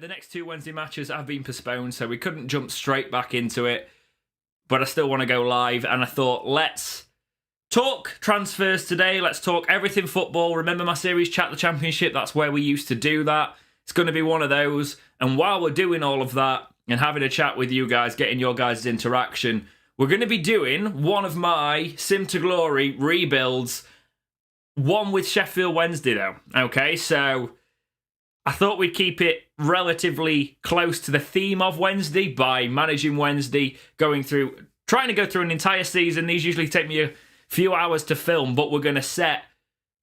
The next two Wednesday matches have been postponed, so we couldn't jump straight back into it. But I still want to go live, and I thought, let's talk transfers today. Let's talk everything football. Remember my series, Chat the Championship? That's where we used to do that. It's going to be one of those. And while we're doing all of that and having a chat with you guys, getting your guys' interaction, we're going to be doing one of my Sim to Glory rebuilds. One with Sheffield Wednesday, though. Okay, so I thought we'd keep it relatively close to the theme of Wednesday by managing Wednesday, trying to go through an entire season. These usually take me a few hours to film, but we're going to set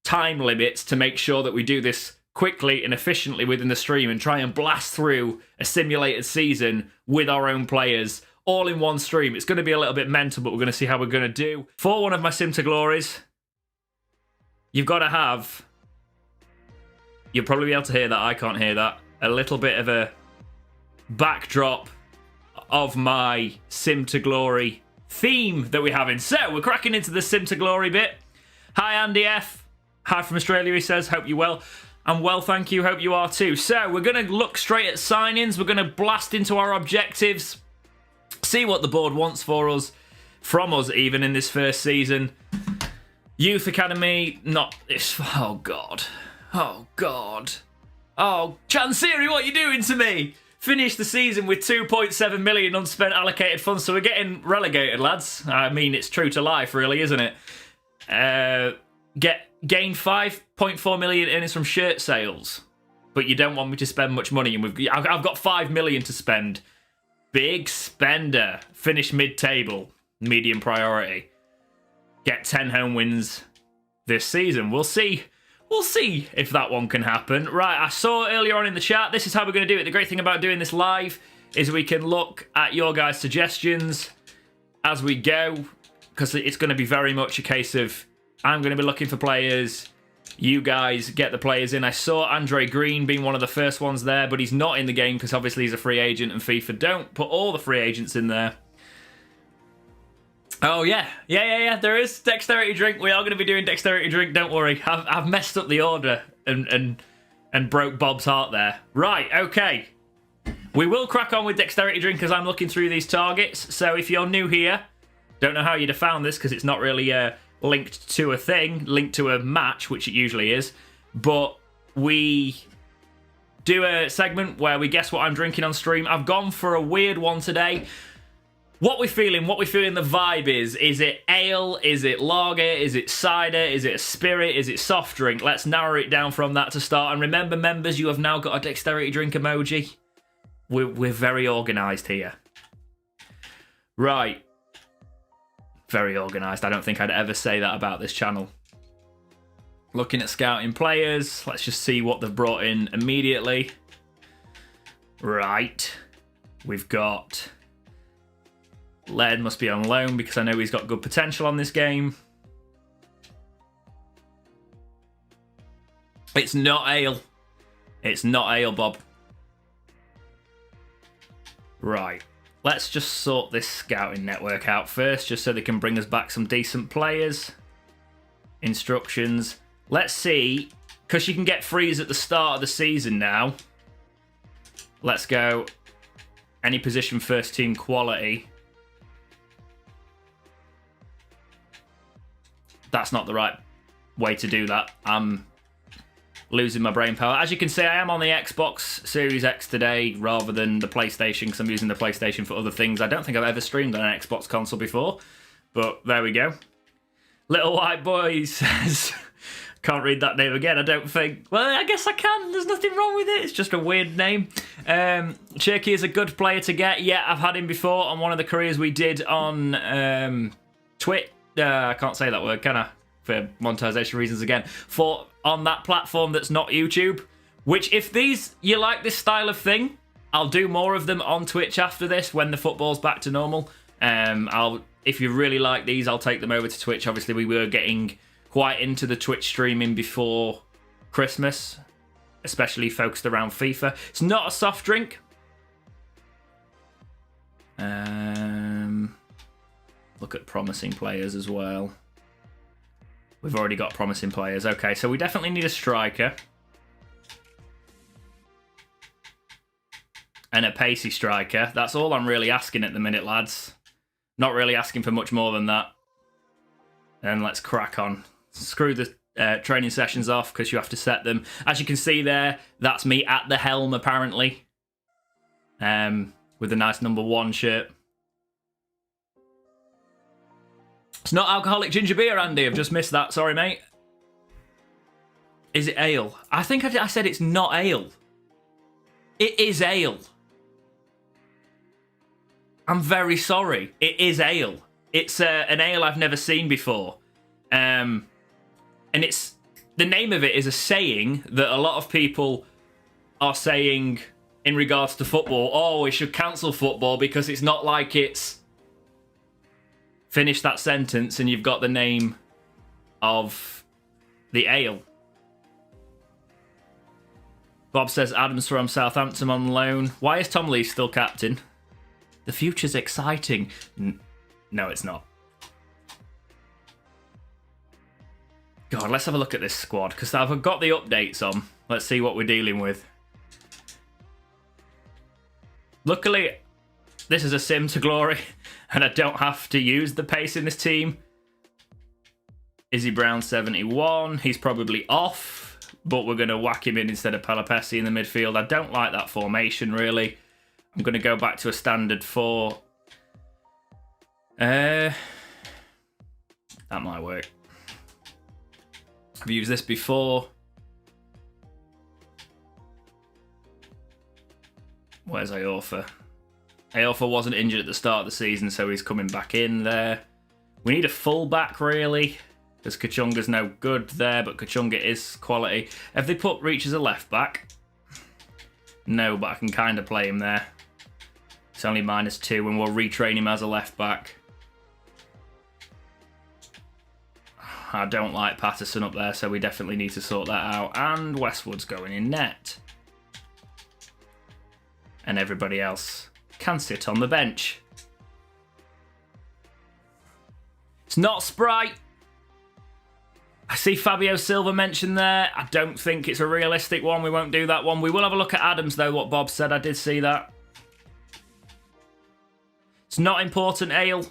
time limits to make sure that we do this quickly and efficiently within the stream and try and blast through a simulated season with our own players all in one stream. It's going to be a little bit mental, but we're going to see how we're going to do. For one of my Sim to Glories, you've got to have... You'll probably be able to hear that. I can't hear that. A little bit of a backdrop of my Sim to Glory theme that we're having. So, we're cracking into the Sim to Glory bit. Hi, Andy F. Hi from Australia, he says. Hope you're well. I'm well, thank you. Hope you are too. So, we're going to look straight at signings. We're going to blast into our objectives. See what the board wants for us. From us, even, in this first season. Youth Academy, not this... Oh, God. Oh, God. Oh, Chansiri, what are you doing to me? Finished the season with 2.7 million unspent allocated funds, so we're getting relegated, lads. I mean, it's true to life, really, isn't it? Gain 5.4 million earnings from shirt sales, but you don't want me to spend much money, and I've got 5 million to spend. Big spender. Finish mid-table. Medium priority. Get 10 home wins this season. We'll see. We'll see if that one can happen. Right, I saw earlier on in the chat, this is how we're going to do it. The great thing about doing this live is we can look at your guys' suggestions as we go, because it's going to be very much a case of I'm going to be looking for players, you guys get the players in. I saw Andre Green being one of the first ones there, but he's not in the game because obviously he's a free agent and FIFA don't put all the free agents in there. Oh, yeah. There is Dexterity Drink. We are going to be doing Dexterity Drink, don't worry. I've messed up the order and broke Bob's heart there. Right, okay. We will crack on with Dexterity Drink as I'm looking through these targets. So if you're new here, don't know how you'd have found this because it's not really linked to a thing, linked to a match, which it usually is. But we do a segment where we guess what I'm drinking on stream. I've gone for a weird one today. What we're feeling the vibe is it ale, is it lager, is it cider, is it a spirit, is it soft drink? Let's narrow it down from that to start. And remember, members, you have now got a Dexterity Drink emoji. We're very organised here. Right. Very organised. I don't think I'd ever say that about this channel. Looking at scouting players. Let's just see what they've brought in immediately. Right. We've got... Laird must be on loan because I know he's got good potential on this game. It's not ale. It's not ale, Bob. Right. Let's just sort this scouting network out first, just so they can bring us back some decent players. Instructions. Let's see, because you can get frees at the start of the season now. Let's go. Any position, first team quality. That's not the right way to do that. I'm losing my brain power. As you can see, I am on the Xbox Series X today rather than the PlayStation because I'm using the PlayStation for other things. I don't think I've ever streamed on an Xbox console before, but there we go. Little White Boy says... Can't read that name again, I don't think. Well, I guess I can. There's nothing wrong with it. It's just a weird name. Cherky is a good player to get. Yeah, I've had him before on one of the careers we did on Twitch. I can't say that word, can I? For monetization reasons again. On that platform that's not YouTube. Which, if you like this style of thing, I'll do more of them on Twitch after this when the football's back to normal. If you really like these, I'll take them over to Twitch. Obviously, we were getting quite into the Twitch streaming before Christmas, especially focused around FIFA. It's not a soft drink. Look at promising players as well. We've already got promising players. Okay, so we definitely need a striker. and a pacey striker. That's all I'm really asking at the minute, lads. Not really asking for much more than that. And let's crack on. Screw the training sessions off because you have to set them. As you can see there, that's me at the helm, apparently. With a nice number 1 shirt. It's not alcoholic ginger beer, Andy. I've just missed that. Sorry, mate. Is it ale? I think I said it's not ale. It is ale. I'm very sorry. It is ale. It's an ale I've never seen before. And it's... The name of it is a saying that a lot of people are saying in regards to football. Oh, we should cancel football because it's not like it's... Finish that sentence and you've got the name of the ale. Bob says Adams from Southampton on loan. Why is Tom Lee still captain? The future's exciting. No, it's not. God, let's have a look at this squad, because I've got the updates on. Let's see what we're dealing with. Luckily, this is a sim to glory, and I don't have to use the pace in this team. Izzy Brown, 71. He's probably off, but we're going to whack him in instead of Palapesi in the midfield. I don't like that formation, really. I'm going to go back to a standard 4. That might work. I've used this before. Where's Iorfa? Iorfa wasn't injured at the start of the season, so he's coming back in there. We need a full-back, really, because Kachunga's no good there, but Kachunga is quality. Have they put Reach as a left-back? No, but I can kind of play him there. It's only -2, and we'll retrain him as a left-back. I don't like Patterson up there, so we definitely need to sort that out. And Westwood's going in net. And everybody else can sit on the bench. It's not Sprite. I see Fabio Silva mentioned there. I don't think it's a realistic one. We won't do that one. We will have a look at Adams, though, what Bob said. I did see that. It's not important, Ale.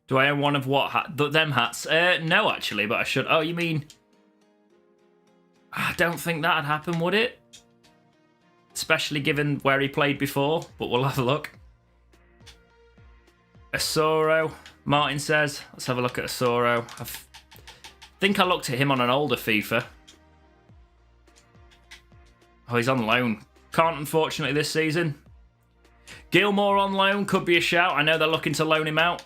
Do I own one of what hat? Them hats? No, actually, but I should. Oh, you mean... I don't think that'd happen, would it? Especially given where he played before, but we'll have a look. Asoro, Martin says. Let's have a look at Asoro. I think I looked at him on an older FIFA. Oh, he's on loan. Can't, unfortunately, this season. Gilmore on loan could be a shout. I know they're looking to loan him out.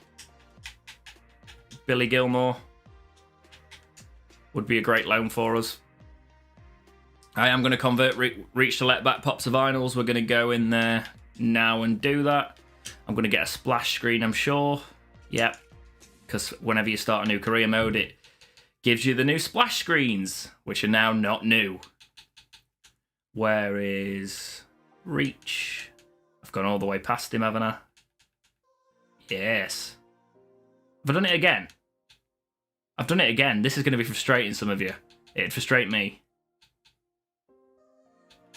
Billy Gilmore would be a great loan for us. I am going to convert Reach to let back Pops of Vinyls. We're going to go in there now and do that. I'm going to get a splash screen, I'm sure. Yep. Because whenever you start a new career mode, it gives you the new splash screens, which are now not new. Where is Reach? I've gone all the way past him, haven't I? Yes. Have I done it again? I've done it again. This is going to be frustrating some of you. It'd frustrate me.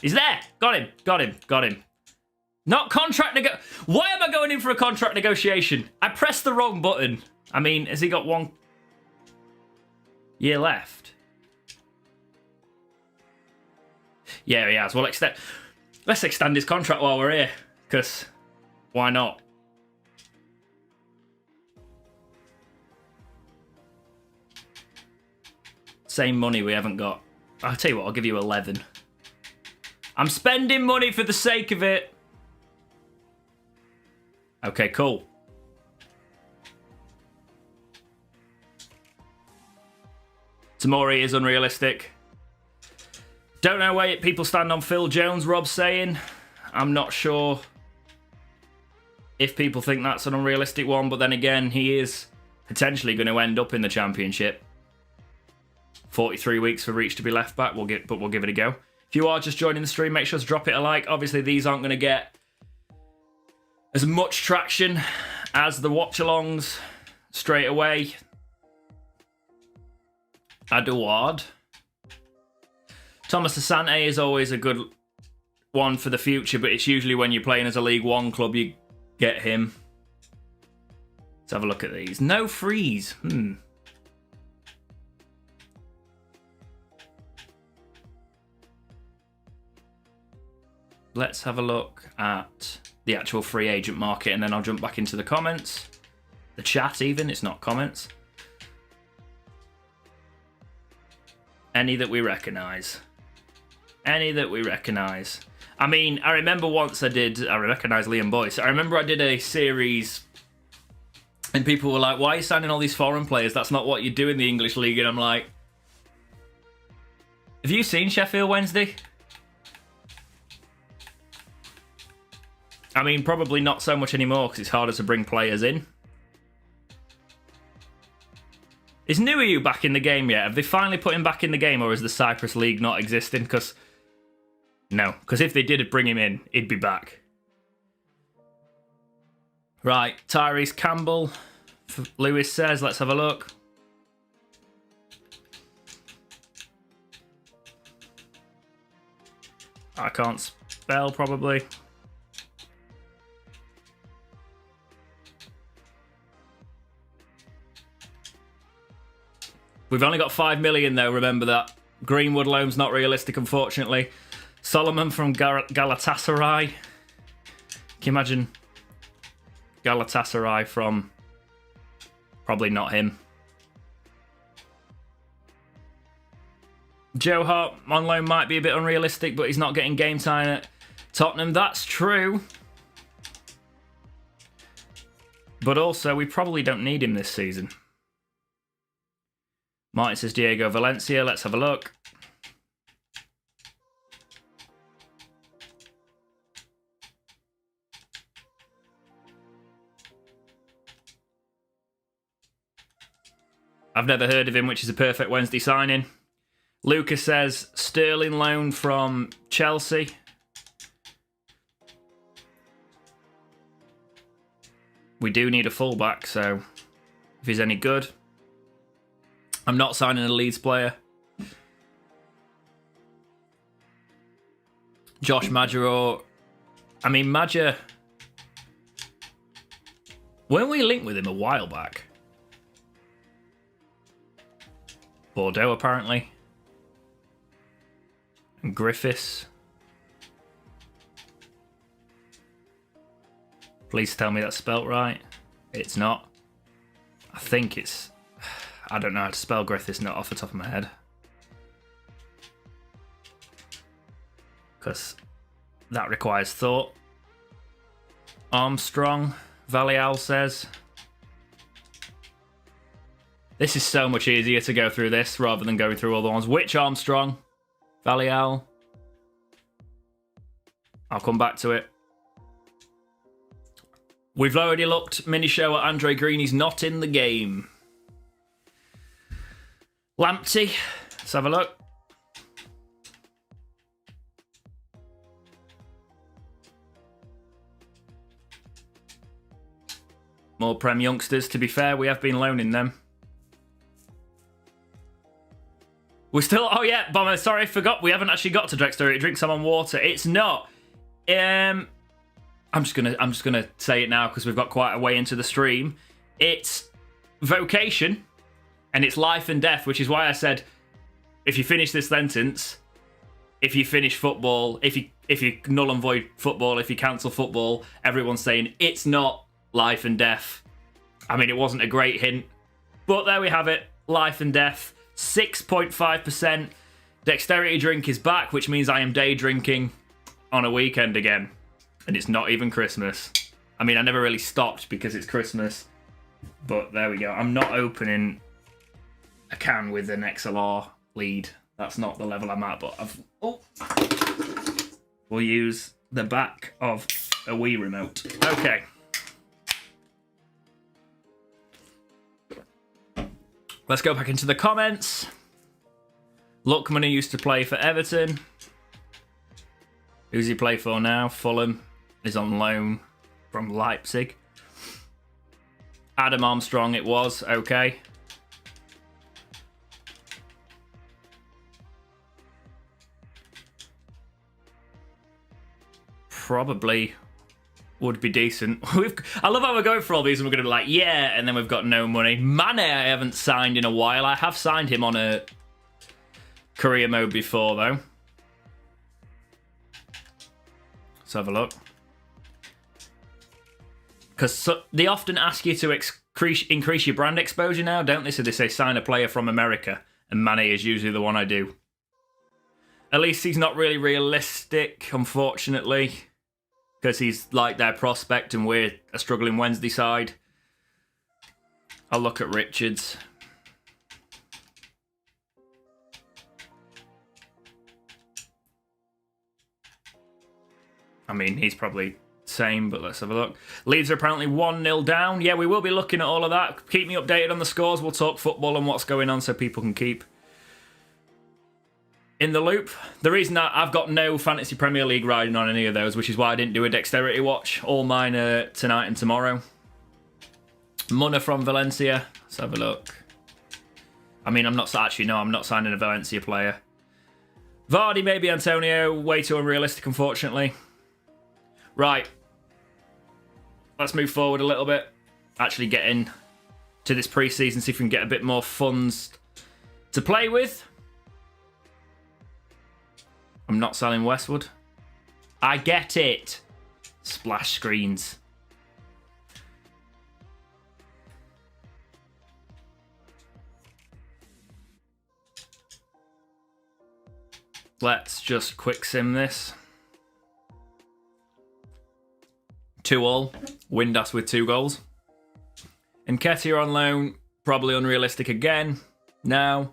He's there! Got him! Got him! Got him! Not contract Why am I going in for a contract negotiation? I pressed the wrong button. I mean, has he got 1 year left? Yeah, he has. Well, let's extend his contract while we're here. Because, why not? Same money we haven't got. I'll tell you what, I'll give you 11. I'm spending money for the sake of it. Okay, cool. Tamori is unrealistic. Don't know where people stand on Phil Jones, Rob's saying. I'm not sure if people think that's an unrealistic one, but then again, he is potentially going to end up in the Championship. 43 weeks for Reach to be left back, but we'll give it a go. If you are just joining the stream, make sure to drop it a like. Obviously, these aren't going to get as much traction as the watch-alongs straight away. Eduard. Thomas Asante is always a good one for the future, but it's usually when you're playing as a League One club you get him. Let's have a look at these. No freeze. Let's have a look at the actual free agent market, and then I'll jump back into the comments. The chat even, it's not comments. Any that we recognise. Any that we recognise. I mean, I remember once I recognised Liam Boyce. I remember I did a series and people were like, why are you signing all these foreign players? That's not what you do in the English League. And I'm like, have you seen Sheffield Wednesday? I mean, probably not so much anymore because it's harder to bring players in. Is Nuiu back in the game yet? Have they finally put him back in the game, or is the Cyprus League not existing? Because no, because if they did bring him in, he'd be back. Right, Tyrese Campbell, Lewis says, let's have a look. I can't spell, probably. We've only got 5 million though, remember that. Greenwood loan's not realistic, unfortunately. Solomon from Galatasaray. Can you imagine Galatasaray from... Probably not him. Joe Hart on loan might be a bit unrealistic, but he's not getting game time at Tottenham. That's true. But also, we probably don't need him this season. Martin says Diego Valencia. Let's have a look. I've never heard of him, which is a perfect Wednesday signing. Lucas says Sterling loan from Chelsea. We do need a fullback, so if he's any good. I'm not signing a Leeds player. Josh Major. I mean, Major... Weren't we linked with him a while back? Bordeaux, apparently. And Griffiths. Please tell me that's spelt right. It's not. I think it's... I don't know how to spell Griffiths, not off the top of my head. Because that requires thought. Armstrong, Valial says. This is so much easier to go through this rather than going through all the ones. Which Armstrong? Valial. I'll come back to it. We've already looked mini show at Andre Green. He's not in the game. Lamptey. Let's have a look. More Prem youngsters. To be fair, we have been loaning them. We're still... Oh, yeah, Bomber. Sorry, I forgot. We haven't actually got to Dexterity Drinks. I'm on water. It's not... I'm just gonna say it now because we've got quite a way into the stream. It's vocation, and it's life and death, which is why I said, if you finish this sentence, if you finish football, if you null and void football, if you cancel football, everyone's saying it's not life and death. I mean, it wasn't a great hint, but there we have it. Life and death. 6.5%. Dexterity drink is back, which means I am day drinking on a weekend again. And it's not even Christmas. I mean, I never really stopped because it's Christmas. But there we go. I'm not opening a can with an XLR lead. That's not the level I'm at, but we'll use the back of a Wii remote. Okay. Let's go back into the comments. Lookman used to play for Everton. Who's he play for now? Fulham. Is on loan from Leipzig. Adam Armstrong it was. Okay. probably would be decent. I love how we're going for all these and we're going to be like, yeah, and then we've got no money. Mane I haven't signed in a while. I have signed him on a career mode before, though. Let's have a look. Because they often ask you to increase your brand exposure now, don't they? So they say sign a player from America, and Mane is usually the one I do. At least he's not really realistic, unfortunately. Because he's like their prospect and we're a struggling Wednesday side. I'll look at Richards. I mean, he's probably same, but let's have a look. Leeds are apparently 1-0 down. Yeah, we will be looking at all of that. Keep me updated on the scores. We'll talk football and what's going on so people can keep in the loop. The reason that I've got no Fantasy Premier League riding on any of those, which is why I didn't do a dexterity watch. All mine are tonight and tomorrow. Munna from Valencia. Let's have a look. I mean, I'm not signing a Valencia player. Vardy, maybe Antonio. Way too unrealistic, unfortunately. Right. Let's move forward a little bit. Actually get in to this pre-season, see if we can get a bit more funds to play with. I'm not selling Westwood. I get it. Splash screens. Let's just quick sim this. 2-2. Windass with 2 goals. Nketiah on loan. Probably unrealistic again. Now.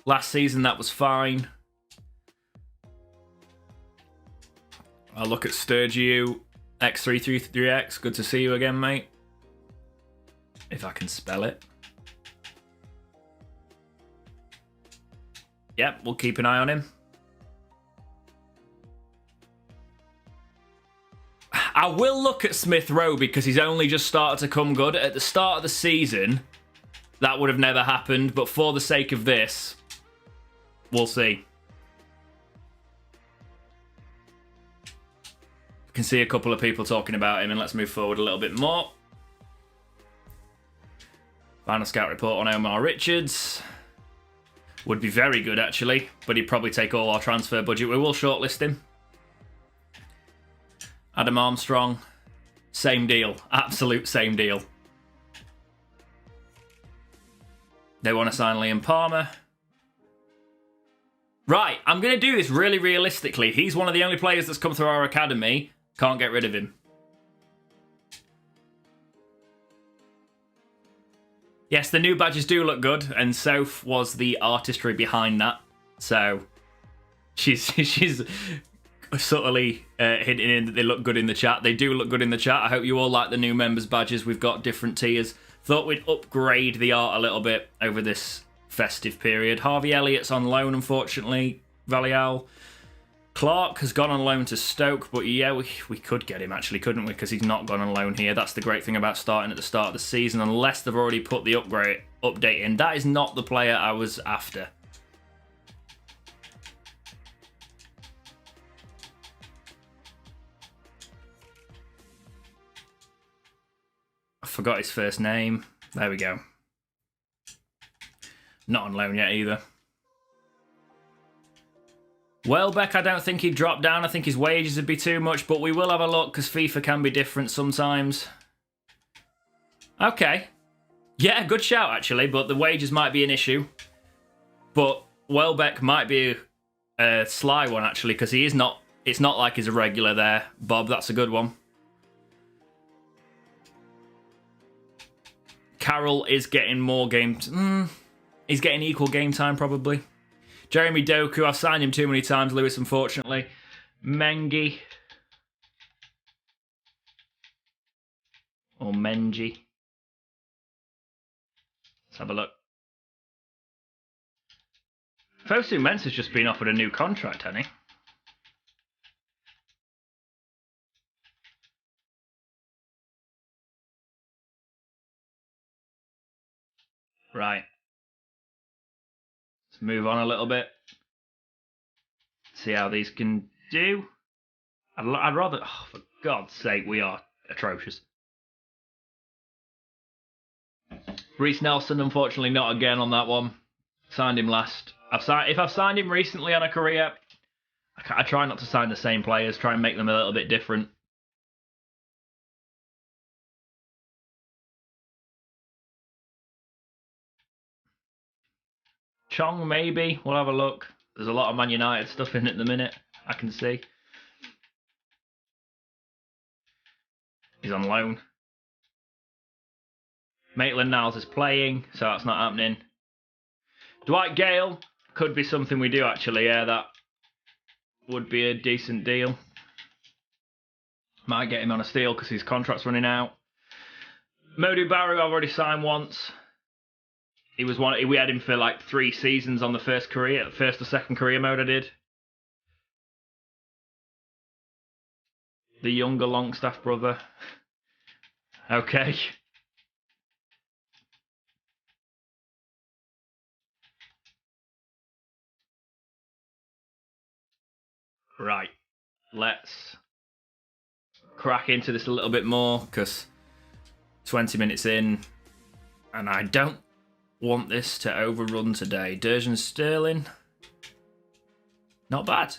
Last season that was fine. I'll look at Sturgio, X333X. Good to see you again, mate. If I can spell it. Yep, we'll keep an eye on him. I will look at Smith Rowe because he's only just started to come good. At the start of the season, that would have never happened. But for the sake of this, we'll see. Can see a couple of people talking about him, and let's move forward a little bit more. Final scout report on Omar Richards. Would be very good, actually, but he'd probably take all our transfer budget. We will shortlist him. Adam Armstrong. Same deal. Absolute same deal. They want to sign Liam Palmer. Right, I'm going to do this really realistically. He's one of the only players that's come through our academy. Can't get rid of him. Yes, the new badges do look good, and Soph was the artistry behind that. So, she's subtly hinting in that they look good in the chat. They do look good in the chat. I hope you all like the new members badges. We've got different tiers. Thought we'd upgrade the art a little bit over this festive period. Harvey Elliott's on loan, unfortunately. Valial. Clark has gone on loan to Stoke, but yeah, we could get him actually, couldn't we? Because he's not gone on loan here. That's the great thing about starting at the start of the season, unless they've already put the update in. That is not the player I was after. I forgot his first name. There we go. Not on loan yet either. Welbeck, I don't think he'd drop down. I think his wages would be too much, but we will have a look because FIFA can be different sometimes. Okay. Yeah, good shout, actually, but the wages might be an issue. But Welbeck might be a sly one, actually, because he is not... It's not like he's a regular there. Bob, that's a good one. Carroll is getting more games. He's getting equal game time, probably. Jeremy Doku, I've signed him too many times, Lewis, unfortunately. Mengi. Or Menji. Let's have a look. Fosu Mensah's just been offered a new contract, hasn't he? Right. Let's move on a little bit. See how these can do. I'd rather... Oh, for God's sake, we are atrocious. Reece Nelson, unfortunately, not again on that one. Signed him last. If I've signed him recently on a career, I try not to sign the same players, try and make them a little bit different. Chong, maybe. We'll have a look. There's a lot of Man United stuff in at the minute, I can see. He's on loan. Maitland-Niles is playing, so that's not happening. Dwight Gale could be something we do, actually. Yeah, that would be a decent deal. Might get him on a steal because his contract's running out. Modou Barrow, I've already signed once. He was one. We had him for like 3 seasons on the first or second career mode I did. The younger Longstaff brother. Okay. Right. Let's crack into this a little bit more because 20 minutes in and I don't want this to overrun today. Durgeon Sterling. Not bad.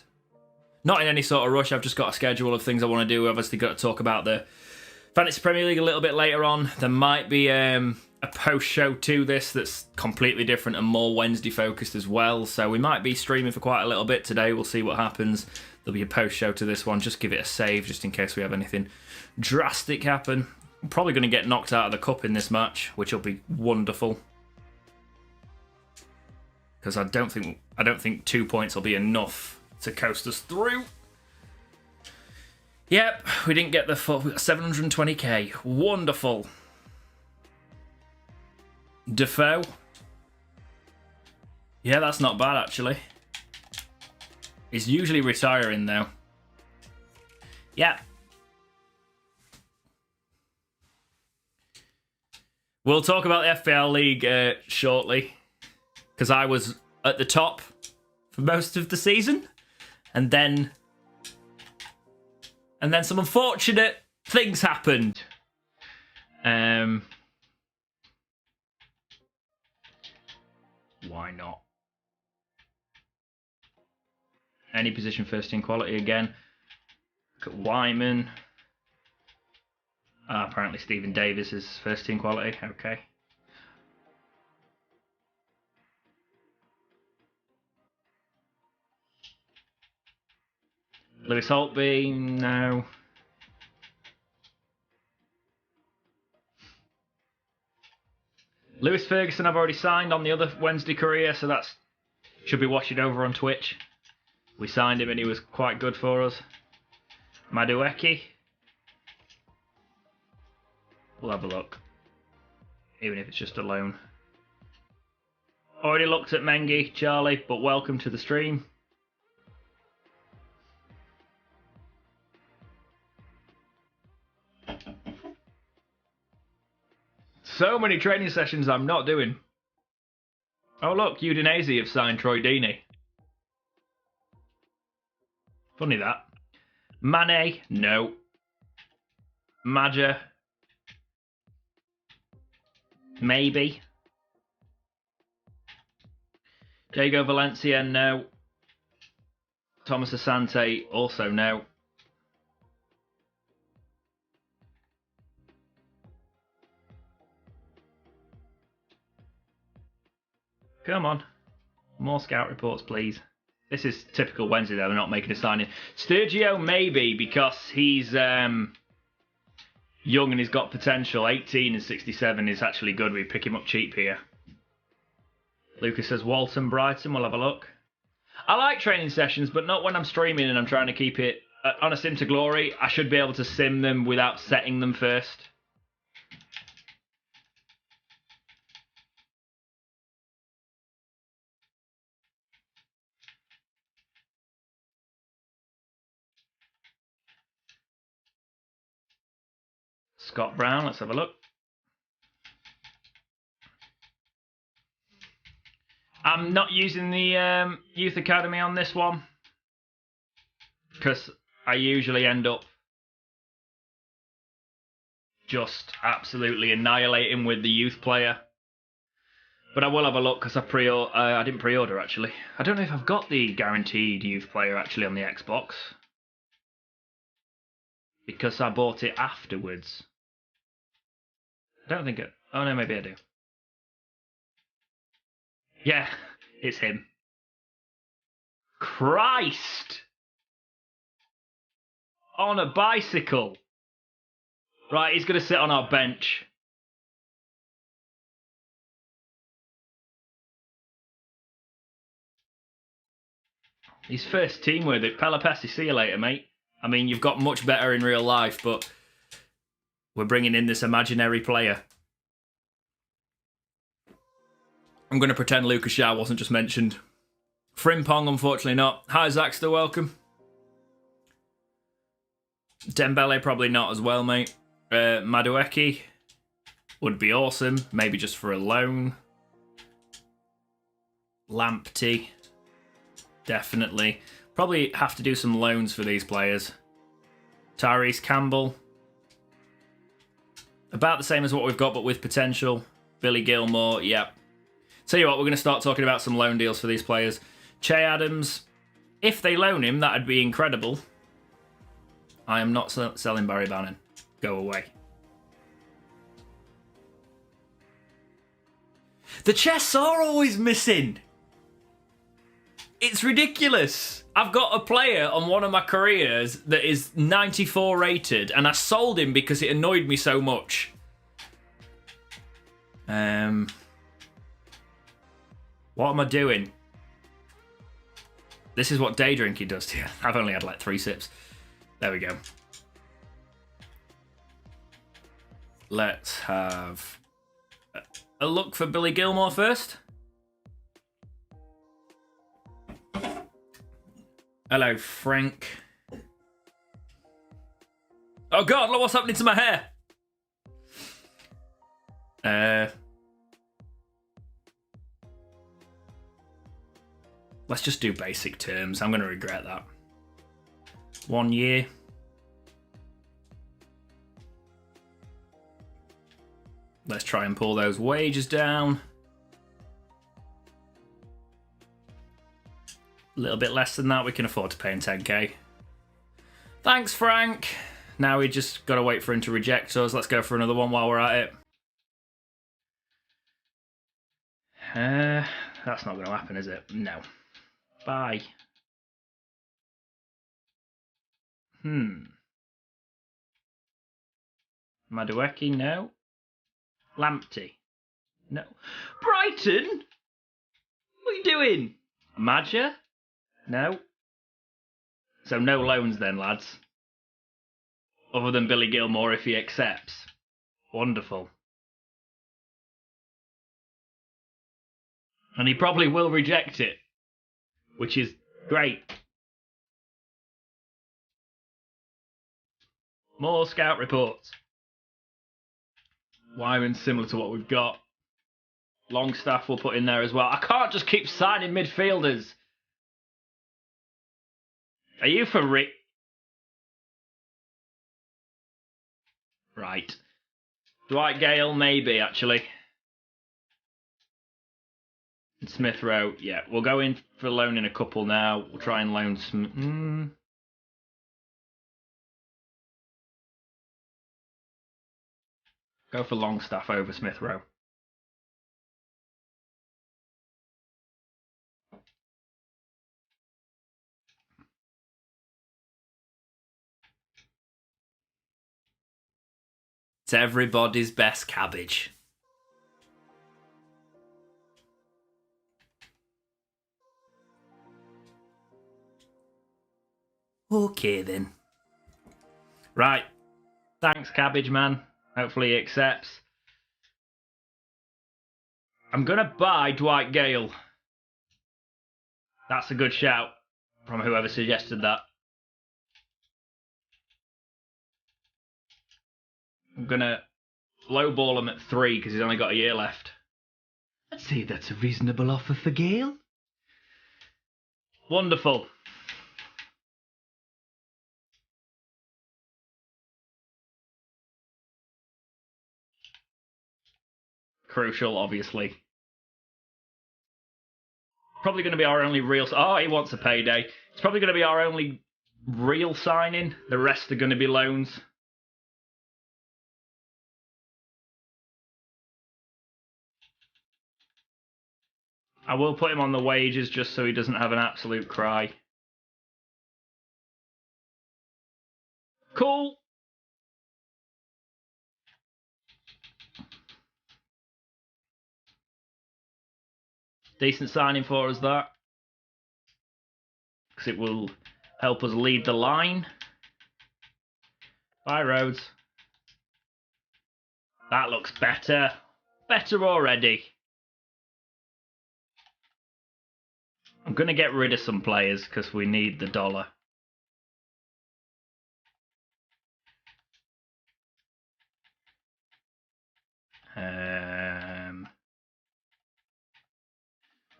Not in any sort of rush. I've just got a schedule of things I want to do. We've obviously got to talk about the Fantasy Premier League a little bit later on. There might be a post-show to this that's completely different and more Wednesday-focused as well. So we might be streaming for quite a little bit today. We'll see what happens. There'll be a post-show to this one. Just give it a save just in case we have anything drastic happen. I'm probably going to get knocked out of the cup in this match, which will be wonderful. Because I don't think 2 points will be enough to coast us through. Yep, we didn't get the full. We got 720k. Wonderful. Defoe. Yeah, that's not bad actually. He's usually retiring though. Yeah. We'll talk about the FPL League shortly. Because I was at the top for most of the season. And then some unfortunate things happened. Why not? Any position first team quality again. Look at Wyman. Apparently Stephen Davis is first team quality. Okay. Lewis Holtby, no. Lewis Ferguson I've already signed on the other Wednesday career, so that's should be watching over on Twitch. We signed him and he was quite good for us. Madueke. We'll have a look. Even if it's just a loan. Already looked at Mengi, Charlie, but welcome to the stream. So many training sessions I'm not doing. Oh look, Udinese have signed Troy Deeney. Funny that. Mane, no. Maja, maybe. Diego Valencia, no. Thomas Asante, also no. Come on. More scout reports, please. This is typical Wednesday, though. They're not making a signing. Sturgio, maybe, because he's young and he's got potential. 18 and 67 is actually good. We pick him up cheap here. Lucas says Walton, Brighton. We'll have a look. I like training sessions, but not when I'm streaming and I'm trying to keep it on a sim to glory. I should be able to sim them without setting them first. Scott Brown, let's have a look. I'm not using the youth academy on this one because I usually end up just absolutely annihilating with the youth player. But I will have a look because I didn't pre-order actually. I don't know if I've got the guaranteed youth player actually on the Xbox. Because I bought it afterwards. I don't think it... Oh no, maybe I do. Yeah, it's him. Christ! On a bicycle. Right, he's going to sit on our bench. He's first team with it. Pelopessi, see you later, mate. I mean, you've got much better in real life, but we're bringing in this imaginary player. I'm going to pretend Lucas Shaw wasn't just mentioned. Frimpong, unfortunately not. Hi, Zach, still welcome. Dembele, probably not as well, mate. Madueke would be awesome. Maybe just for a loan. Lamptey, definitely. Probably have to do some loans for these players. Tyrese Campbell. About the same as what we've got, but with potential. Billy Gilmore, yep. Tell you what, we're going to start talking about some loan deals for these players. Che Adams, if they loan him, that'd be incredible. I am not selling Barry Bannon. Go away. The chests are always missing. It's ridiculous. I've got a player on one of my careers that is 94 rated, and I sold him because it annoyed me so much. What am I doing? This is what day drinking does to you. I've only had like 3 sips. There we go. Let's have a look for Billy Gilmore first. Hello, Frank. Oh God, look what's happening to my hair. Let's just do basic terms. I'm going to regret that. 1 year. Let's try and pull those wages down. A little bit less than that. We can afford to pay him 10k. Thanks, Frank. Now we just got to wait for him to reject us. Let's go for another one while we're at it. That's not going to happen, is it? No. Bye. Madueke, no. Lamptey, no. Brighton? What are you doing? Madja? No. So no loans then, lads. Other than Billy Gilmore if he accepts. Wonderful. And he probably will reject it, which is great. More scout reports. Wyman similar to what we've got. Longstaff we'll put in there as well. I can't just keep signing midfielders. Are you for Rick? Right. Dwight Gale, maybe, actually. And Smith Rowe, yeah. We'll go in for loaning a couple now. We'll try and loan some... Go for Longstaff over Smith Rowe. It's everybody's best cabbage. Okay then. Right. Thanks, Cabbage Man. Hopefully he accepts. I'm going to buy Dwight Gale. That's a good shout from whoever suggested that. I'm going to lowball him at 3 because he's only got a year left. I'd say that's a reasonable offer for Gale. Wonderful. crucial, obviously. Probably going to be our only real... Oh, he wants a payday. It's probably going to be our only real signing. The rest are going to be loans. I will put him on the wages just so he doesn't have an absolute cry. Cool. Decent signing for us, that. Because it will help us lead the line. Bye, Rhodes. That looks better. Better already. I'm going to get rid of some players because we need the dollar.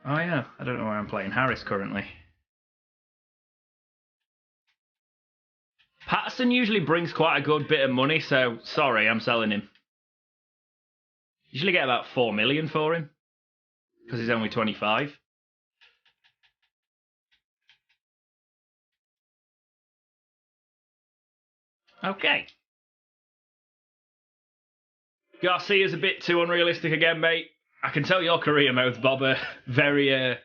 Oh yeah, I don't know why I'm playing Harris currently. Patterson usually brings quite a good bit of money, so sorry, I'm selling him. Usually get about 4 million for him because he's only 25. Okay. Garcia's a bit too unrealistic again, mate. I can tell your career modes, Bob, are very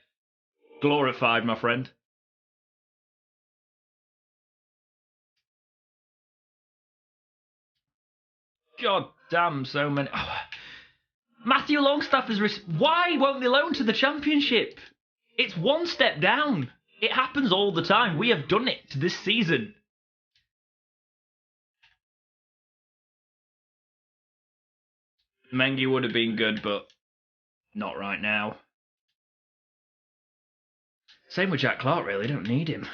glorified, my friend. God damn, so many. Oh. Matthew Longstaff is. Why won't they loan to the Championship? It's one step down. It happens all the time. We have done it this season. Mengi would have been good, but not right now. Same with Jack Clark, really. Don't need him.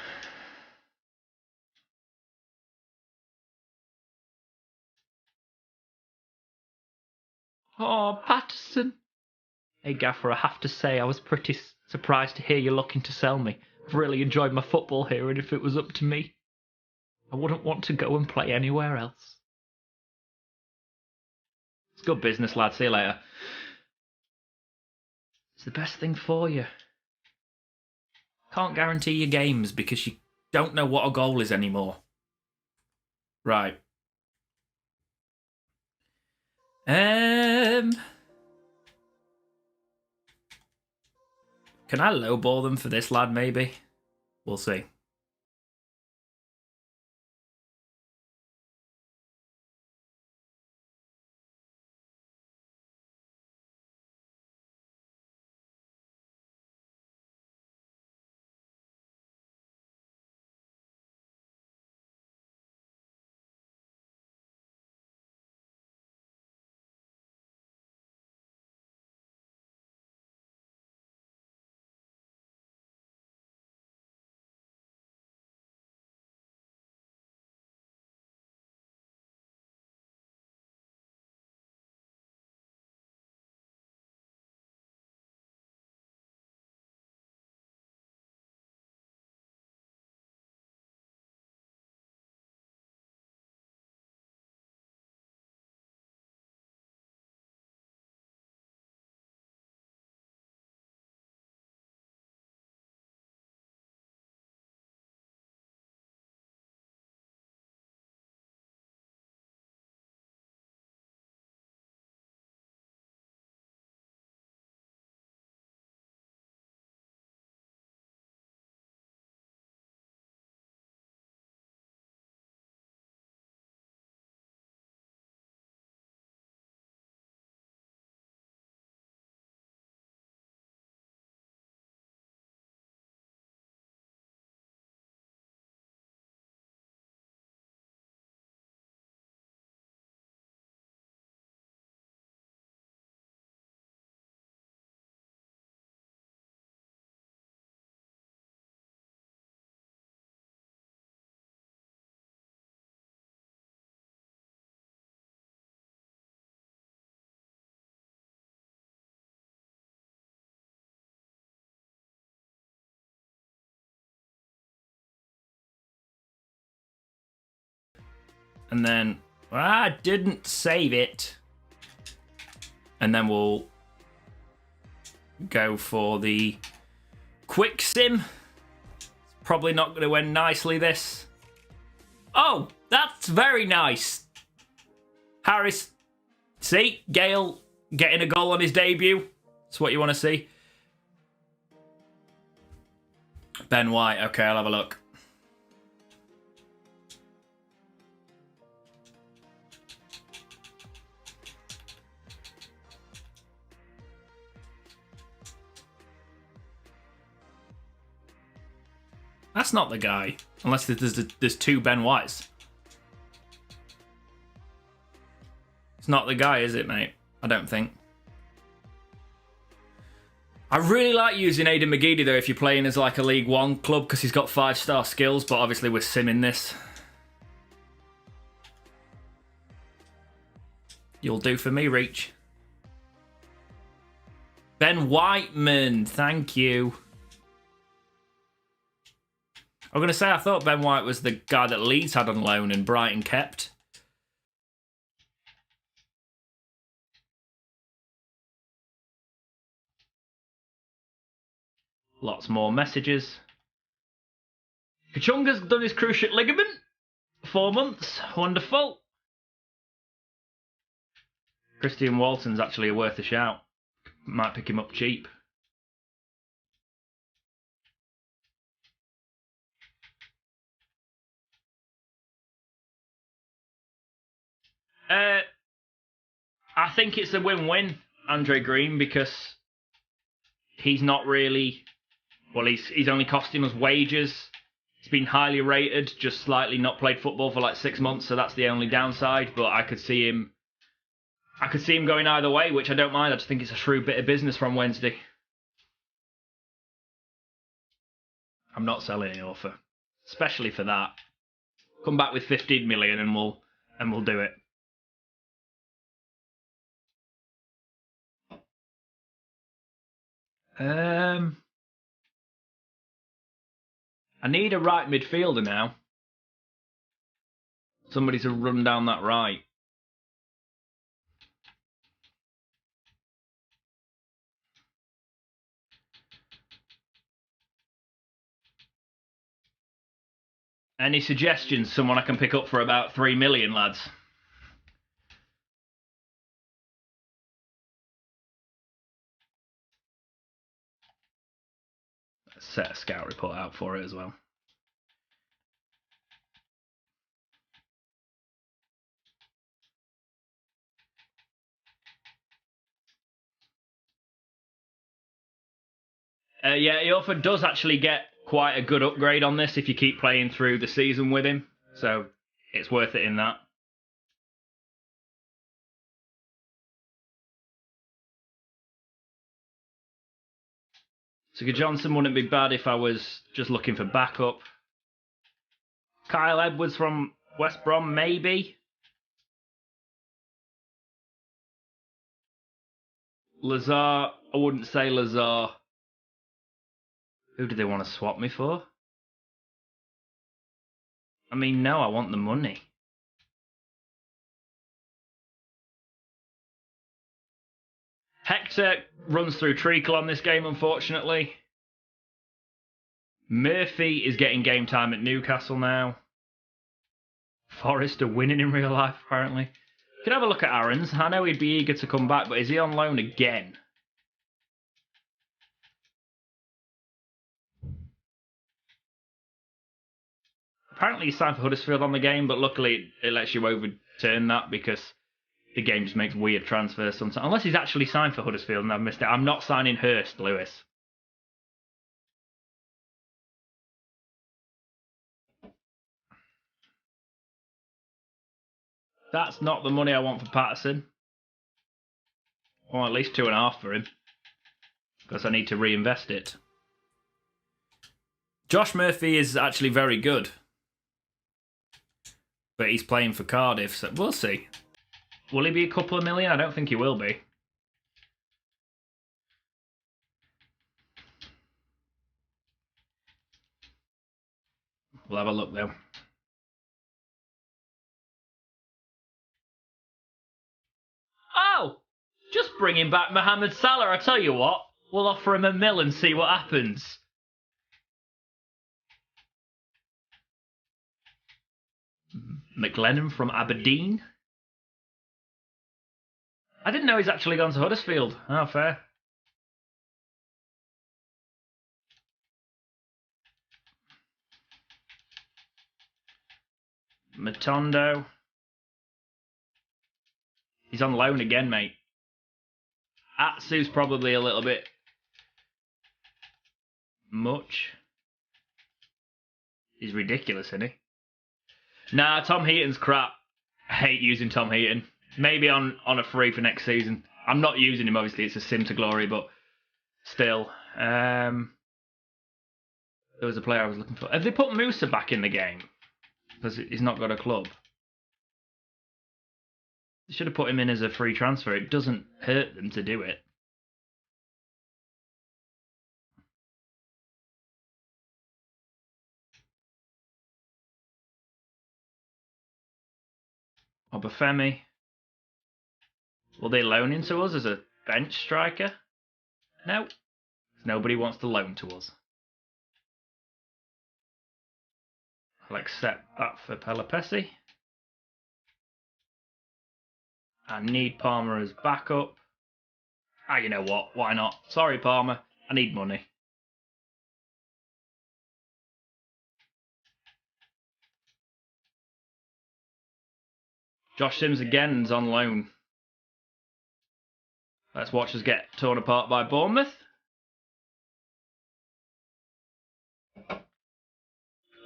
Oh, Patterson. Hey, Gaffer, I have to say I was pretty surprised to hear you're looking to sell me. I've really enjoyed my football here, and if it was up to me, I wouldn't want to go and play anywhere else. It's good business, lad. See you later. It's the best thing for you. Can't guarantee your games because you don't know what a goal is anymore. Right. Can I lowball them for this lad, maybe? We'll see. And then I didn't save it. And then we'll go for the quick sim. It's probably not going to end nicely, this. Oh, that's very nice. Harris, see? Gale getting a goal on his debut. That's what you want to see. Ben White. Okay, I'll have a look. That's not the guy. Unless there's two Ben Whites. It's not the guy, is it, mate? I don't think. I really like using Aidan McGeady, though, if you're playing as like a League One club, because he's got 5-star skills, but obviously we're simming this. You'll do for me, Reach. Ben Whiteman, thank you. I'm going to say I thought Ben White was the guy that Leeds had on loan and Brighton kept. Lots more messages. Kachunga's done his cruciate ligament. 4 months. Wonderful. Christian Walton's actually worth a shout. Might pick him up cheap. I think it's a win-win, Andre Green, because he's not really... Well, he's only costing us wages. He's been highly rated, just slightly not played football for like 6 months, so that's the only downside. But I could see him going either way, which I don't mind. I just think it's a shrewd bit of business from Wednesday. I'm not selling any offer, especially for that. Come back with 15 million and we'll do it. I need a right midfielder now. Somebody to run down that right. Any suggestions? Someone I can pick up for about 3 million, lads. Let's set a scout report out for it as well. Yeah, Ilford does actually get quite a good upgrade on this if you keep playing through the season with him. So it's worth it in that. Sigurd Johnson wouldn't be bad if I was just looking for backup. Kyle Edwards from West Brom, maybe. Lazar, I wouldn't say Lazar. Who do they want to swap me for? I mean, no, I want the money. Hector runs through treacle on this game, unfortunately. Murphy is getting game time at Newcastle now. Forrest are winning in real life, apparently. You can have a look at Aaron's. I know he'd be eager to come back, but is he on loan again? Apparently he's signed for Huddersfield on the game, but luckily it lets you overturn that because the game just makes weird transfers sometimes. Unless he's actually signed for Huddersfield and I've missed it. I'm not signing Hurst, Lewis. That's not the money I want for Patterson. Or at least 2.5 for him. Because I need to reinvest it. Josh Murphy is actually very good. But he's playing for Cardiff, so we'll see. Will he be a couple of million? I don't think he will be. We'll have a look, though. Oh! Just bringing back Mohamed Salah. I tell you what, we'll offer him $1 million and see what happens. McLennan from Aberdeen. I didn't know he's actually gone to Huddersfield. Oh, fair. Matondo. He's on loan again, mate. Atsu's probably a little bit much. He's ridiculous, isn't he? Nah, Tom Heaton's crap. I hate using Tom Heaton. Maybe on a free for next season. I'm not using him, obviously. It's a sim to glory, but still. There was a player I was looking for. Have they put Musa back in the game? Because he's not got a club. They should have put him in as a free transfer. It doesn't hurt them to do it. Obafemi. Will they loan him to us as a bench striker? No. Nobody wants to loan to us. I'll accept that for Pelopessi. I need Palmer as backup. Ah, you know what? Why not? Sorry, Palmer. I need money. Josh Sims again is on loan. Let's watch us get torn apart by Bournemouth.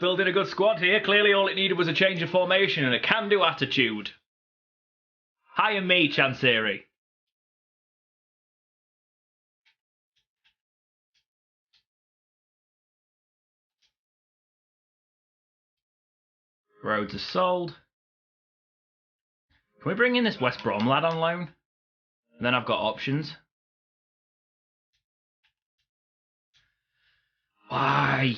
Building a good squad here. Clearly all it needed was a change of formation and a can-do attitude. Hire me, Chansiri. Rhodes is sold. Can we bring in this West Brom lad on loan? And then I've got options. Why?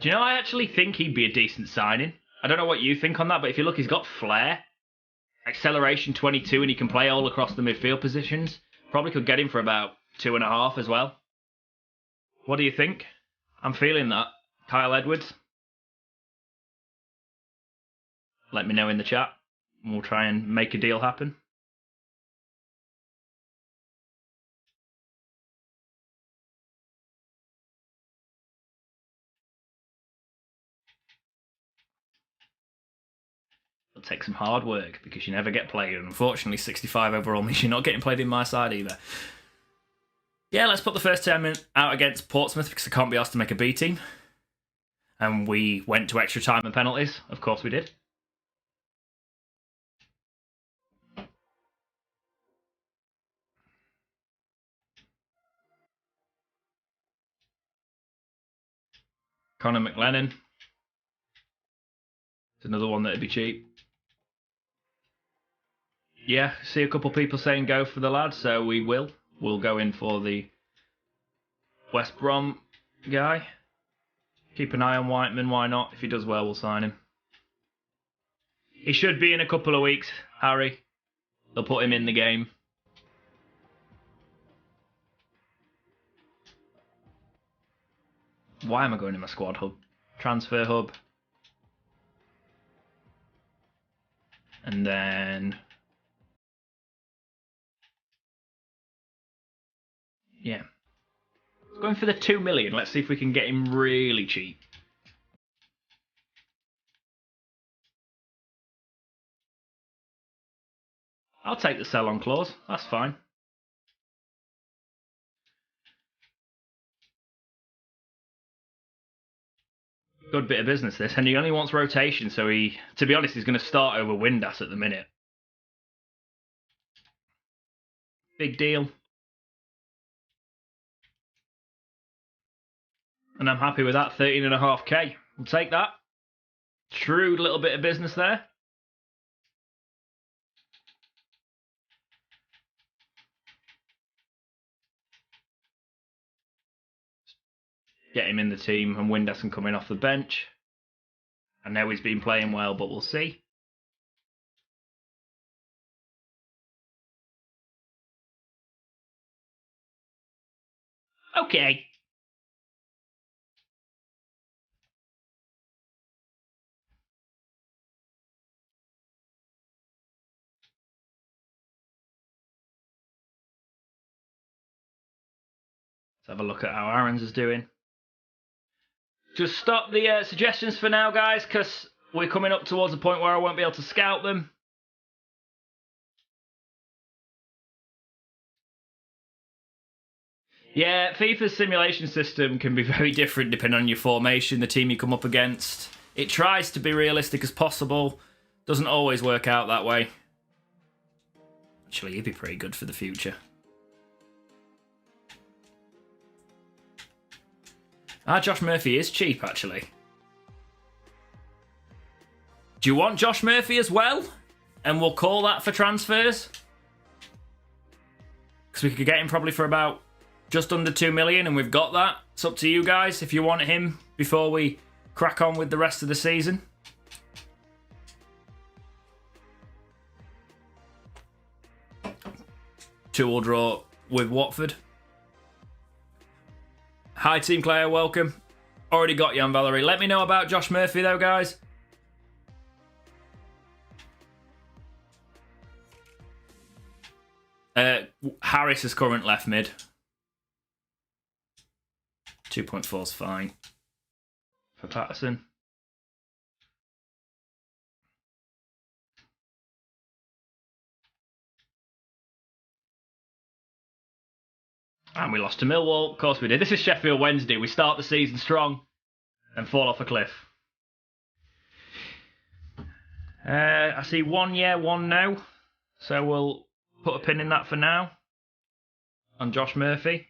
Do you know, I actually think he'd be a decent signing. I don't know what you think on that, but if you look, he's got flair. Acceleration 22, and he can play all across the midfield positions. Probably could get him for about 2.5 as well. What do you think? I'm feeling that. Kyle Edwards. Let me know in the chat, and we'll try and make a deal happen. It'll take some hard work because you never get played. And unfortunately, 65 overall means you're not getting played in my side either. Yeah, let's put the first 10 minutes out against Portsmouth because I can't be asked to make a B team. And we went to extra time and penalties. Of course we did. Conor McLennan. It's another one that'd be cheap. Yeah, see a couple people saying go for the lad, so we will. We'll go in for the West Brom guy. Keep an eye on Whiteman, why not? If he does well, we'll sign him. He should be in a couple of weeks, Harry. They'll put him in the game. Why am I going in my squad hub? Transfer hub. And then... yeah. Going for the 2 million. Let's see if we can get him really cheap. I'll take the sell-on clause. That's fine. Good bit of business, this. And he only wants rotation, so he, to be honest, he's going to start over Windass at the minute. Big deal. And I'm happy with that, 13.5k. We'll take that. Shrewd little bit of business there. Get him in the team, and Windass can come in off the bench. I know he's been playing well, but we'll see. Okay. Let's have a look at how Aaron's is doing. Just stop the suggestions for now, guys, because we're coming up towards the point where I won't be able to scout them. Yeah, FIFA's simulation system can be very different depending on your formation, the team you come up against. It tries to be realistic as possible. Doesn't always work out that way. Actually, he'd be pretty good for the future. Josh Murphy is cheap, actually. Do you want Josh Murphy as well? And we'll call that for transfers? Because we could get him probably for about just under 2 million, and we've got that. It's up to you guys if you want him before we crack on with the rest of the season. Two-all draw with Watford. Hi, Team Claire, welcome. Already got Jan Valerie. Let me know about Josh Murphy, though, guys. Harris is current left mid. 2.4 is fine. For Patterson. And we lost to Millwall. Of course we did. This is Sheffield Wednesday. We start the season strong and fall off a cliff. I see 1 yeah, 1 no. So we'll put a pin in that for now. On Josh Murphy.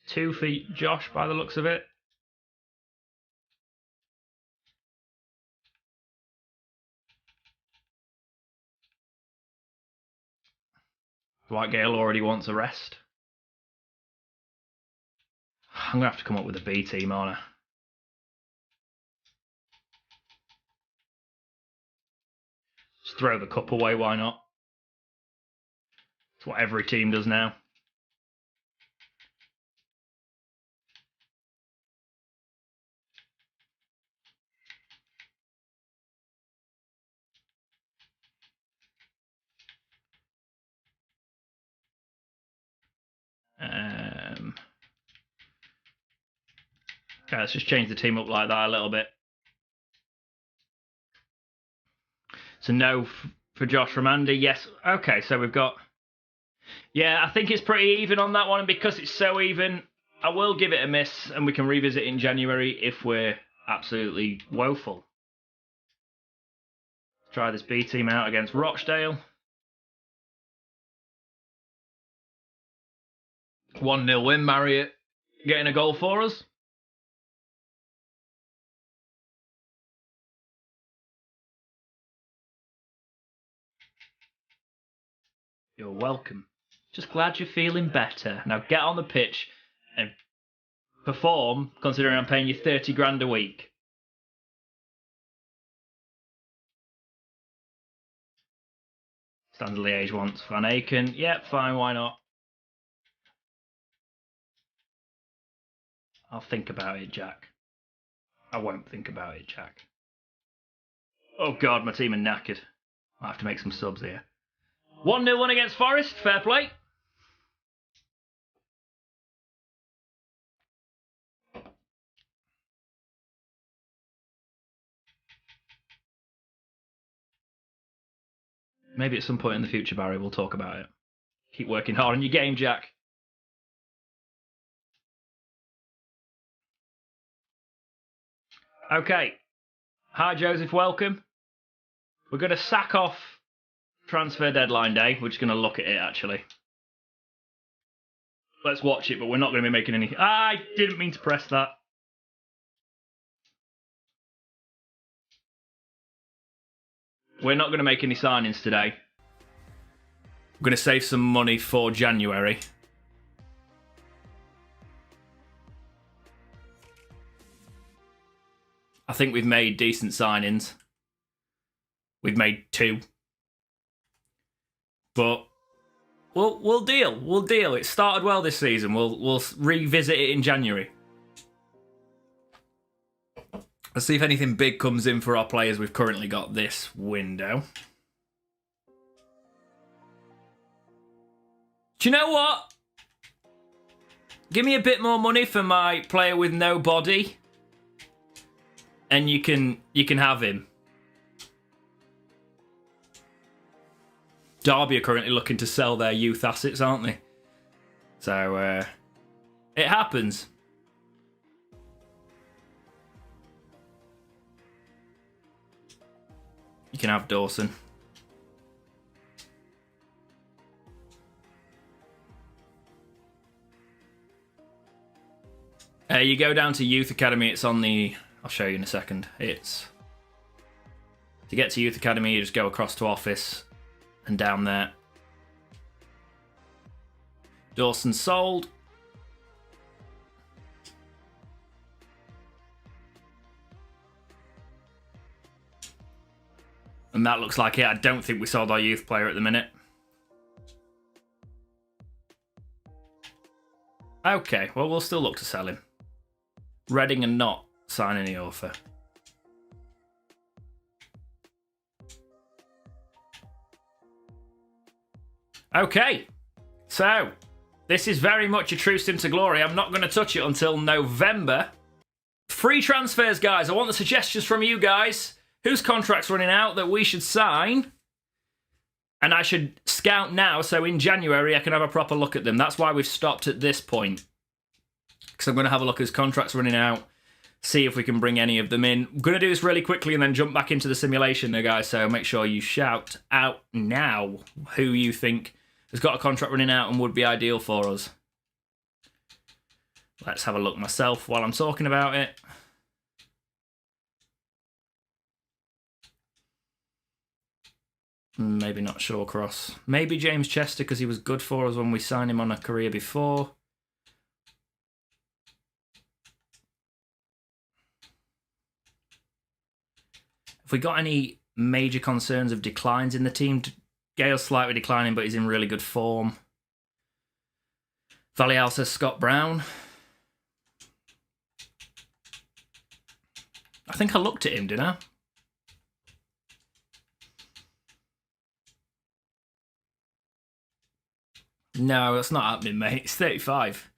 2 for Josh by the looks of it. Dwight Gale already wants a rest. I'm going to have to come up with a B team, aren't I? Just throw the cup away, why not? It's what every team does now. Okay, let's just change the team up like that a little bit. So no for Josh from Andy. Yes. Okay, so we've got... Yeah, I think it's pretty even on that one. And because it's so even, I will give it a miss. And we can revisit in January if we're absolutely woeful. Let's try this B team out against Rochdale. 1-0 win, Marriott getting a goal for us. You're welcome. Just glad you're feeling better. Now get on the pitch and perform, considering I'm paying you 30 grand a week. Standard Liège wants Van Aken. Yep, fine, why not? I'll think about it, Jack. I won't think about it, Jack. Oh God, my team are knackered. I'll have to make some subs here. 1-0 win against Forest, fair play. Maybe at some point in the future, Barry, we'll talk about it. Keep working hard on your game, Jack. Okay. Hi, Joseph, welcome. We're going to sack off transfer deadline day. We're just going to look at it, actually. Let's watch it, but we're not going to be making any... I didn't mean to press that. We're not going to make any signings today. We're going to save some money for January. I think we've made decent signings. We've made 2. But we'll deal. We'll deal. It started well this season. We'll revisit it in January. Let's see if anything big comes in for our players we've currently got this window. Do you know what? Give me a bit more money for my player with no body, and you can have him. Derby are currently looking to sell their youth assets, aren't they? So it happens. You can have Dawson. You go down to Youth Academy, it's on the... I'll show you in a second. It's... To get to Youth Academy, you just go across to Office and down there. Dawson sold. And that looks like it. I don't think we sold our youth player at the minute. Okay, well, we'll still look to sell him. Reading and not signing the offer. Okay, so this is very much a true stint to glory. I'm not going to touch it until November. Free transfers, guys. I want the suggestions from you guys. Whose contract's running out that we should sign? And I should scout now, so in January I can have a proper look at them. That's why we've stopped at this point. Because I'm going to have a look at his contracts running out, see if we can bring any of them in. I'm going to do this really quickly and then jump back into the simulation there, guys. So make sure you shout out now who you think has got a contract running out and would be ideal for us. Let's have a look myself while I'm talking about it. Maybe not Shawcross. Maybe James Chester because he was good for us when we signed him on a career before. Have we got any major concerns of declines in the team? Gale's slightly declining, but he's in really good form. Valial says Scott Brown. I think I looked at him, didn't I? No, that's not happening, mate. It's 35.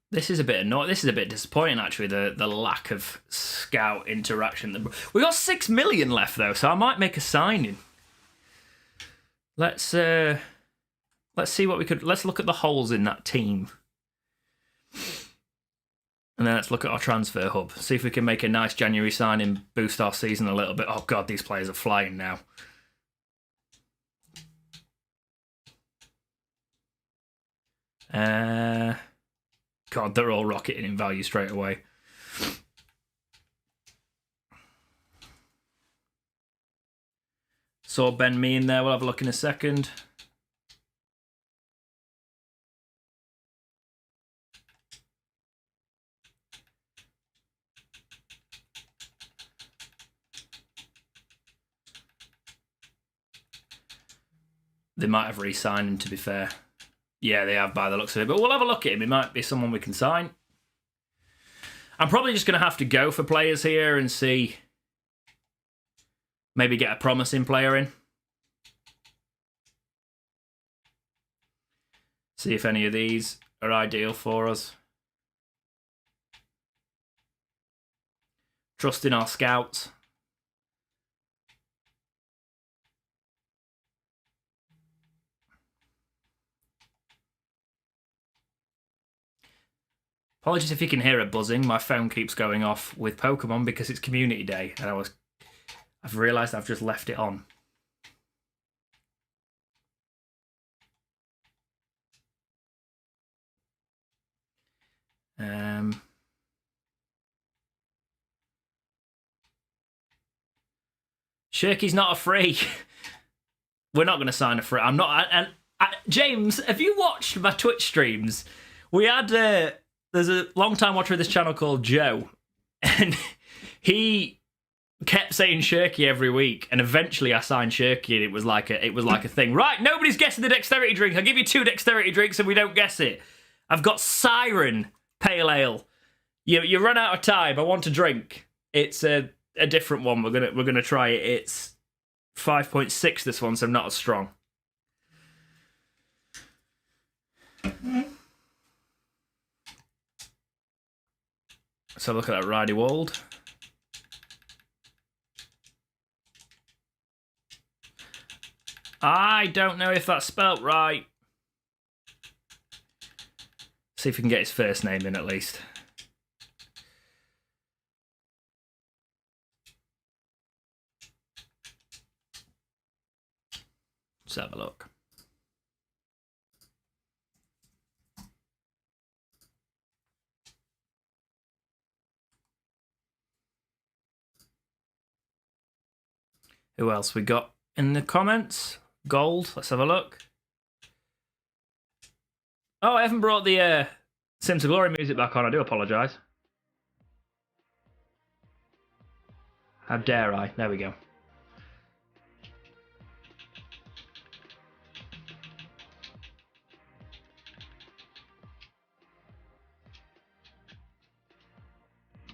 This is a bit annoying. This is a bit disappointing, actually, the lack of scout interaction. We got 6 million left, though, so I might make a signing. Let's see what we could... Let's look at the holes in that team. And then let's look at our transfer hub. See if we can make a nice January signing, boost our season a little bit. Oh, God, these players are flying now. God, they're all rocketing in value straight away. Saw Ben Mee in there. We'll have a look in a second. They might have re-signed him, to be fair. Yeah, they have by the looks of it. But we'll have a look at him. It might be someone we can sign. I'm probably just going to have to go for players here and see. Maybe get a promising player in. See if any of these are ideal for us. Trust in our scouts. Apologies if you can hear a buzzing. My phone keeps going off with Pokemon because it's community day and I've realised I've just left it on. Shirky's not a free. We're not going to sign a free. I'm not. And James, have you watched my Twitch streams? We had there's a long time watcher of this channel called Joe, and he kept saying Shirky every week, and eventually I signed Shirky, and it was like a thing. Right, nobody's guessing the dexterity drink. I'll give you 2 dexterity drinks, and we don't guess it. I've got Siren Pale Ale. You run out of time. I want a drink. It's a different one. We're gonna try it. It's 5.6 this one, so not as strong. So look at that Ridey Wold. I don't know if that's spelt right. See if we can get his first name in at least. Let's have a look. Who else we got in the comments? Gold. Let's have a look. Oh, I haven't brought the Sim to Glory music back on. I do apologise. How dare I? There we go.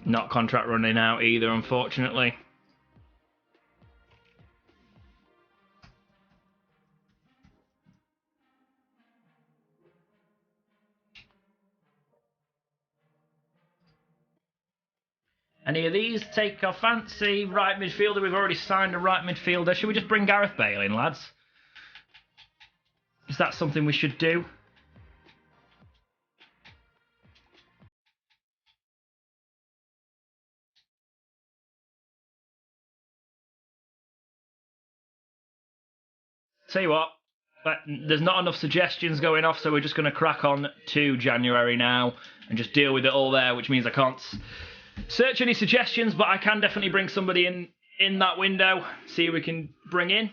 Not contract running out either, unfortunately. Any of these take our fancy? Right midfielder, we've already signed a right midfielder. Should we just bring Gareth Bale in, lads? Is that something we should do? Tell you what, there's not enough suggestions going off, so we're just going to crack on to January now and just deal with it all there, which means I can't search any suggestions, but I can definitely bring somebody in that window, see who we can bring in.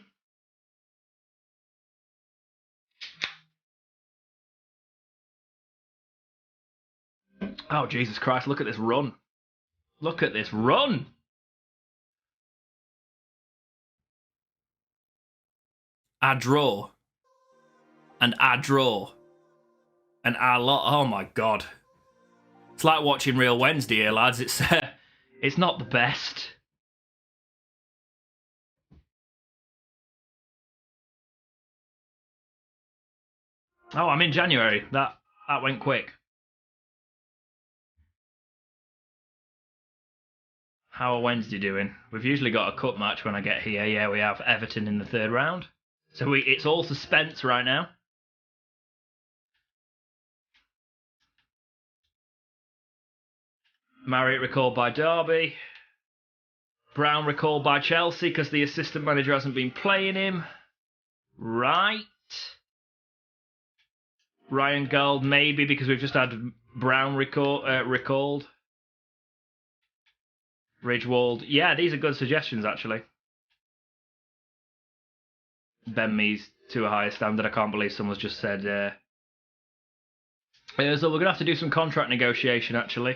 Oh, Jesus Christ, look at this run. Look at this run. I draw. And I draw. And I lot. Oh, my God. It's like watching Real Wednesday here, lads. It's not the best. Oh, I'm in January. That went quick. How are Wednesday doing? We've usually got a cup match when I get here. Yeah, we have Everton in the 3rd round. So it's all suspense right now. Marriott recalled by Derby. Brown recalled by Chelsea because the assistant manager hasn't been playing him. Right. Ryan Gold, maybe because we've just had Brown recalled. Ridgewald. Yeah, these are good suggestions, actually. Ben Mees to a higher standard. I can't believe someone's just said... so we're going to have to do some contract negotiation, actually.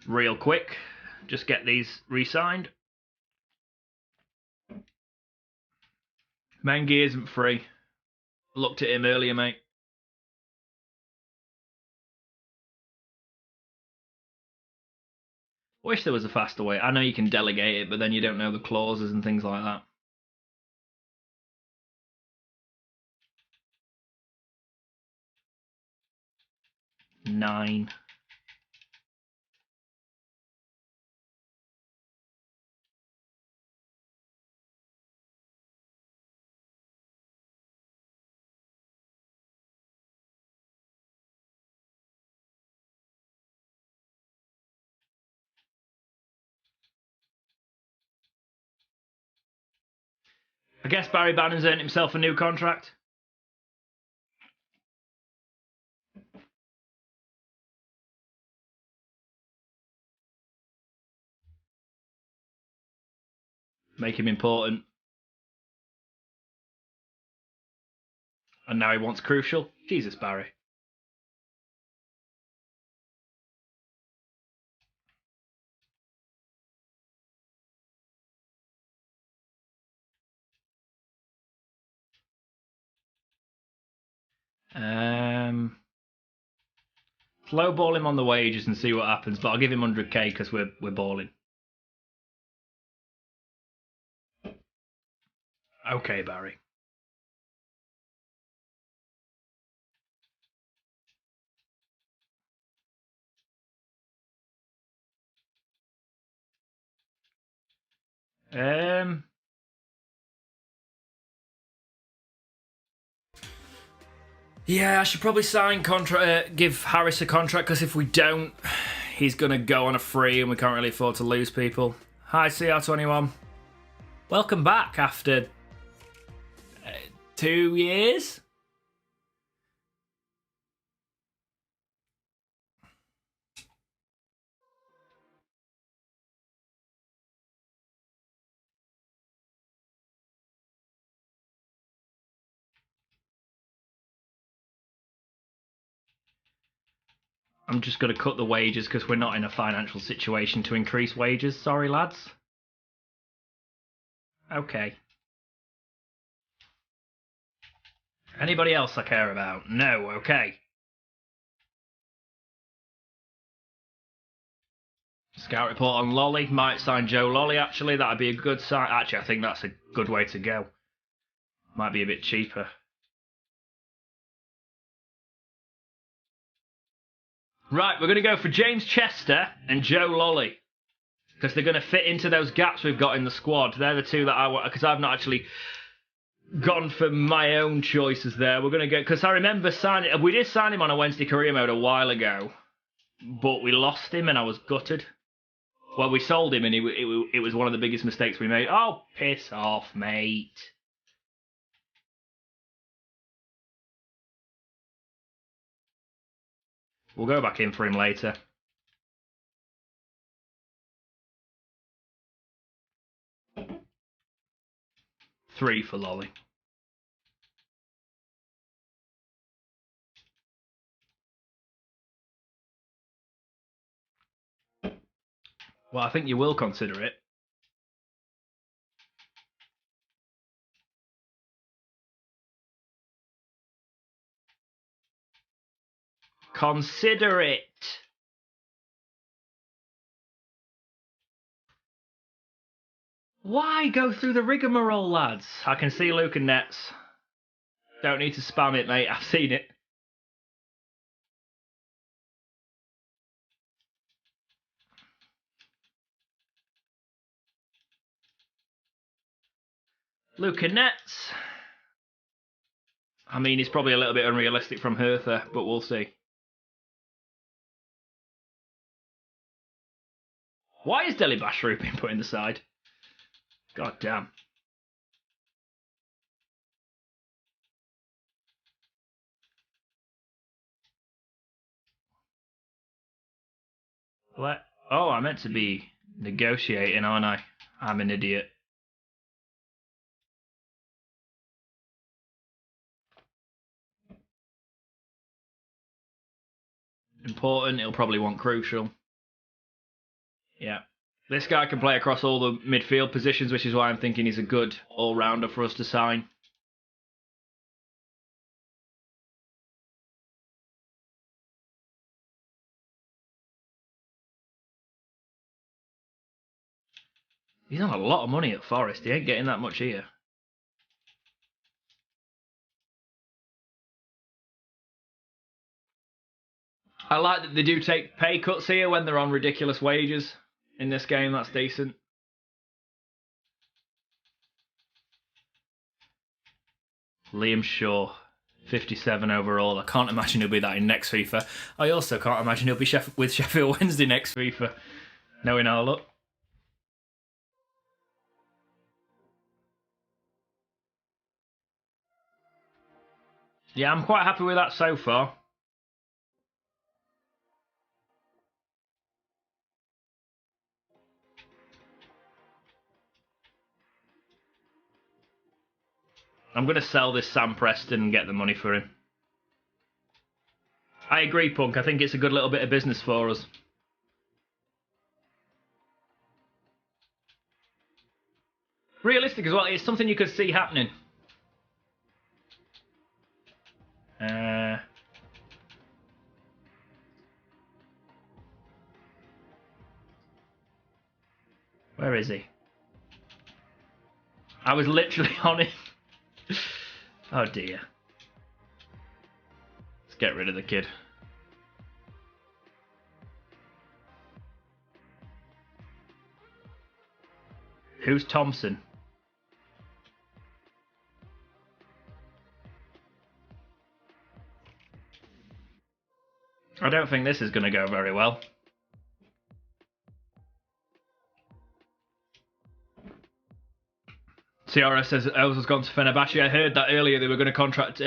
Real quick. Just get these re-signed. Mengi isn't free. Looked at him earlier, mate. Wish there was a faster way. I know you can delegate it, but then you don't know the clauses and things like that. Nine. I guess Barry Bannon's earned himself a new contract. Make him important. And now he wants crucial. Jesus, Barry. Low ball him on the wages and see what happens, but I'll give him 100k because we're balling. Okay, Barry. Yeah, I should probably give Harris a contract, because if we don't, he's going to go on a free and we can't really afford to lose people. Hi, CR21. Welcome back after 2 years? I'm just going to cut the wages because we're not in a financial situation to increase wages. Sorry, lads. Okay. Anybody else I care about? No, okay. Scout report on Lolly. Might sign Joe Lolly, actually. That'd be a good sign. Actually, I think that's a good way to go. Might be a bit cheaper. Right, we're going to go for James Chester and Joe Lolly, because they're going to fit into those gaps we've got in the squad. They're the two that I want, because I've not actually gone for my own choices there. We're going to go, because I remember we did sign him on a Wednesday career mode a while ago, but we lost him and I was gutted. Well, we sold him and it was one of the biggest mistakes we made. Oh, piss off, mate. We'll go back in for him later. Three for Lolly. Well, I think you will consider it. Consider it. Why go through the rigmarole, lads? I can see Luke and Nets. Don't need to spam it, mate. I've seen it. Luke and Nets. I mean, it's probably a little bit unrealistic from Hertha, but we'll see. Why is Deli Bashru being put in the side? God damn. What? Oh, I meant to be negotiating, aren't I? I'm an idiot. Important, he'll probably want crucial. Yeah. This guy can play across all the midfield positions, which is why I'm thinking he's a good all-rounder for us to sign. He's on a lot of money at Forest. He ain't getting that much here. I like that they do take pay cuts here when they're on ridiculous wages. In this game, that's decent. Liam Shaw, 57 overall. I can't imagine he'll be that in next FIFA. I also can't imagine he'll be with Sheffield Wednesday next FIFA, knowing our luck. Yeah, I'm quite happy with that so far. I'm going to sell this Sam Preston and get the money for him. I agree, Punk. I think it's a good little bit of business for us. Realistic as well. It's something you could see happening. Where is he? I was literally on him. Oh dear. Let's get rid of the kid. Who's Thompson? I don't think this is going to go very well. CRS says Ozil's gone to Fenerbahce. I heard that earlier they were going to contract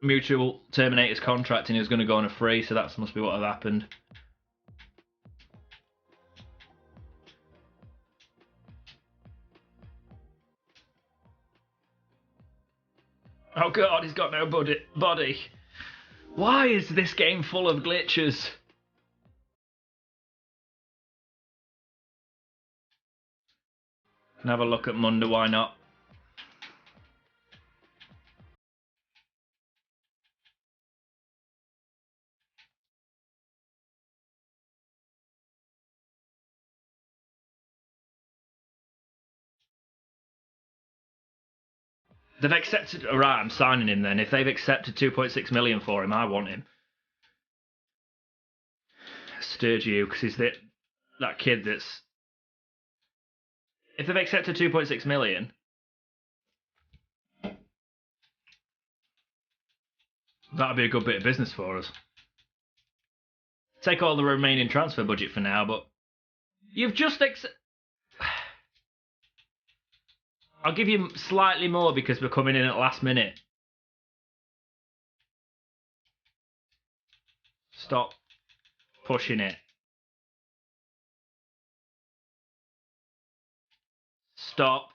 mutual terminate his contract and he was going to go on a free, so that must be what had happened. Oh god, he's got no body. Why is this game full of glitches? Can have a look at Munda, why not? They've accepted. Alright, I'm signing him then. If they've accepted 2.6 million for him, I want him. Sturgio, because he's that kid that's. If they've accepted 2.6 million, that'd be a good bit of business for us. Take all the remaining transfer budget for now, but you've just I'll give you slightly more because we're coming in at last minute. Stop pushing it. Stop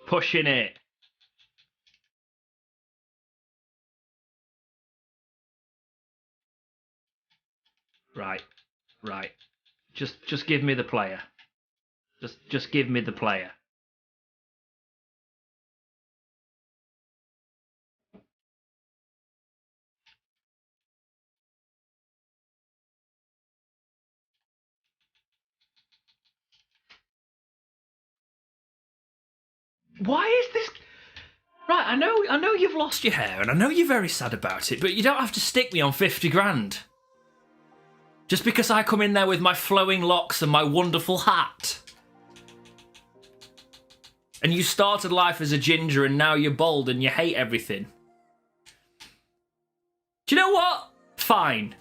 pushing it. Right. Just give me the player. Just give me the player. Why is this? Right, I know you've lost your hair and I know you're very sad about it, but you don't have to stick me on 50 grand. Just because I come in there with my flowing locks and my wonderful hat. And you started life as a ginger and now you're bald and you hate everything. Do you know what? Fine.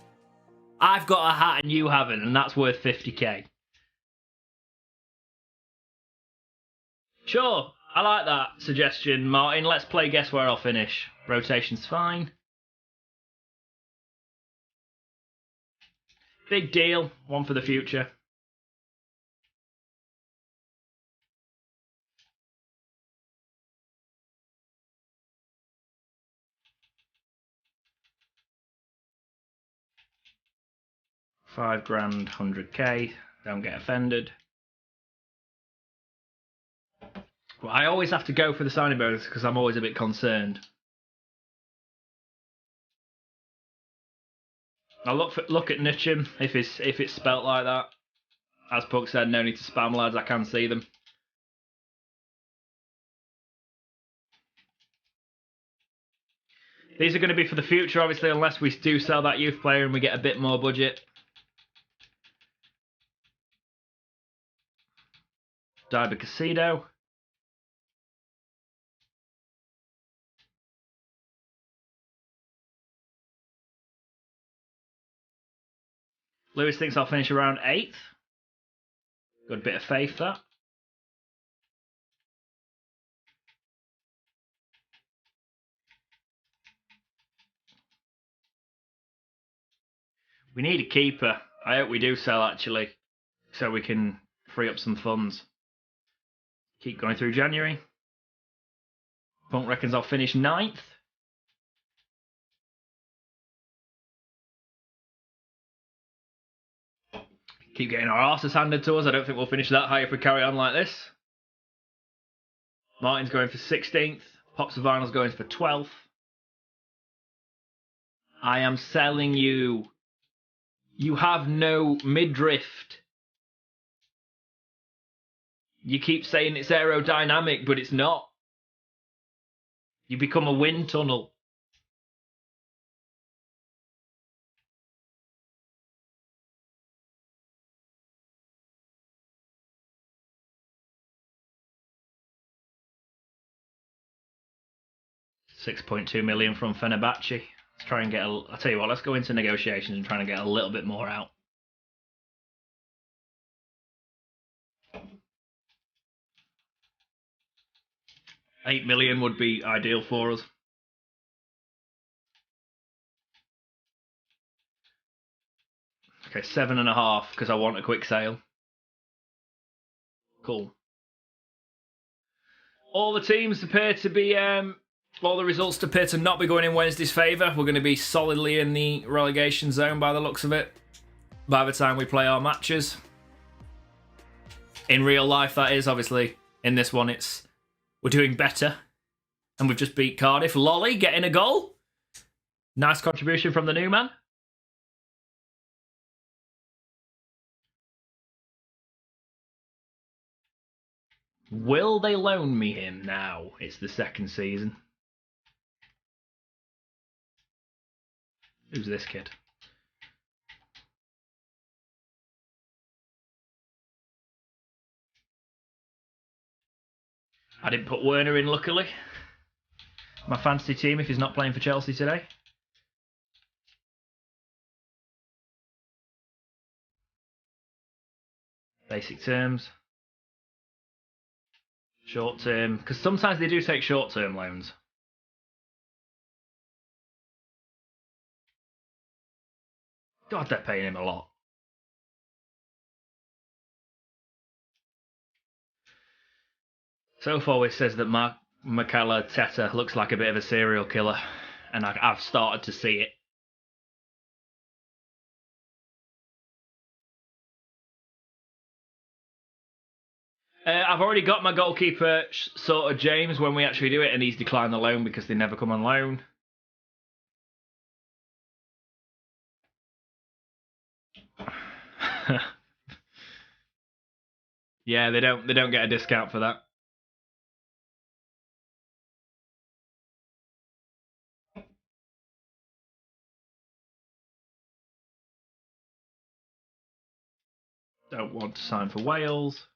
I've got a hat and you haven't, and that's worth 50k. Sure, I like that suggestion, Martin. Let's play guess where I'll finish. Rotation's fine. Big deal. One for the future. £5 grand, 100k. Don't get offended. Well, I always have to go for the signing bonus because I'm always a bit concerned. I'll look at Nicham if it's spelt like that. As Puck said, no need to spam, lads. I can see them. These are going to be for the future, obviously, unless we do sell that youth player and we get a bit more budget. Diber Casido. Lewis thinks I'll finish around 8th. Good bit of faith, that. We need a keeper. I hope we do sell, actually, so we can free up some funds. Keep going through January. Punk reckons I'll finish 9th. Keep getting our arses handed to us. I don't think we'll finish that high if we carry on like this. Martin's going for 16th. Pops of Vinyl's going for 12th. I am selling you. You have no midriff. You keep saying it's aerodynamic, but it's not. You become a wind tunnel. £6.2 million from Fenerbahce. Let's try and get I'll tell you what, let's go into negotiations and try and get a little bit more out. £8 million would be ideal for us. Okay, 7.5 because I want a quick sale. Cool. All the teams appear to be, all the results appear to not be going in Wednesday's favour. We're going to be solidly in the relegation zone by the looks of it by the time we play our matches. In real life, that is. Obviously, in this one, we're doing better. And we've just beat Cardiff. Lolly getting a goal. Nice contribution from the new man. Will they loan me him now? It's the second season. Who's this kid? I didn't put Werner in, luckily. My fantasy team, if he's not playing for Chelsea today. Basic terms. Short term. Because sometimes they do take short term loans. God, they're paying him a lot. So far, it says that Mikel Arteta looks like a bit of a serial killer, and I've started to see it. I've already got my goalkeeper sorted, James, when we actually do it, and he's declined the loan because they never come on loan. Yeah, they don't get a discount for that. Don't want to sign for Wales.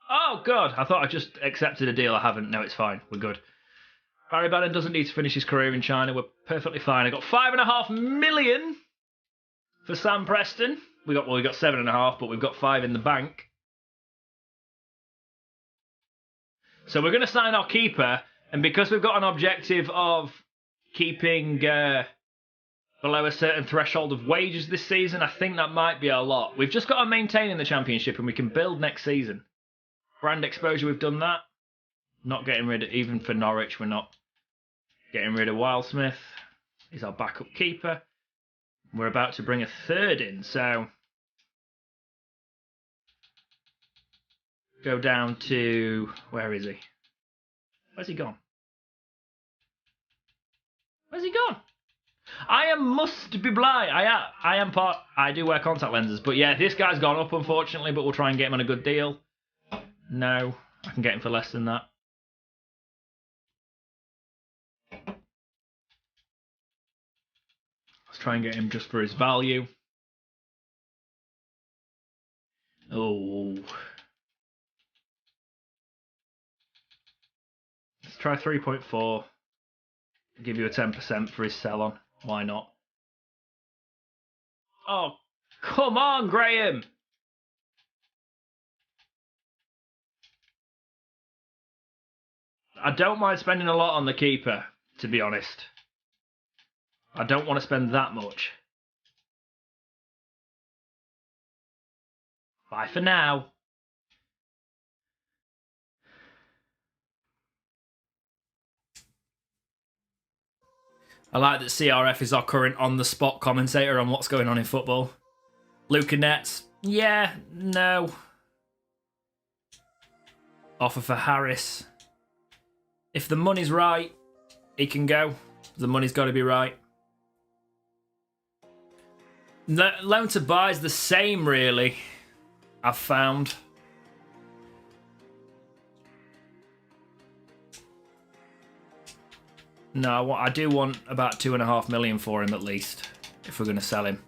Oh, God. I thought I just accepted a deal. I haven't. No, it's fine. We're good. Barry Bannon doesn't need to finish his career in China. We're perfectly fine. I got $5.5 million for Sam Preston. We got 7.5, but we've got 5 in the bank. So we're going to sign our keeper, and because we've got an objective of keeping below a certain threshold of wages this season, I think that might be a lot. We've just got to maintain in the Championship, and we can build next season. Brand exposure, we've done that. Not getting rid of, even for Norwich, we're not getting rid of Wildsmith. He's our backup keeper. We're about to bring a third in, so go down to, where is he? Where's he gone? Where's he gone? must be blind. I do wear contact lenses, but yeah, this guy's gone up unfortunately, but we'll try and get him on a good deal. No, I can get him for less than that. Let's try and get him just for his value. Oh. Let's try 3.4. Give you a 10% for his sell on. Why not? Oh, come on, Graham! I don't mind spending a lot on the keeper, to be honest. I don't want to spend that much. Bye for now. I like that CRF is our current on-the-spot commentator on what's going on in football. Luca Nets, yeah, no. Offer for Harris. If the money's right, he can go. The money's got to be right. Loan to buy is the same, really, I've found. No, I do want about 2.5 million for him at least, if we're going to sell him.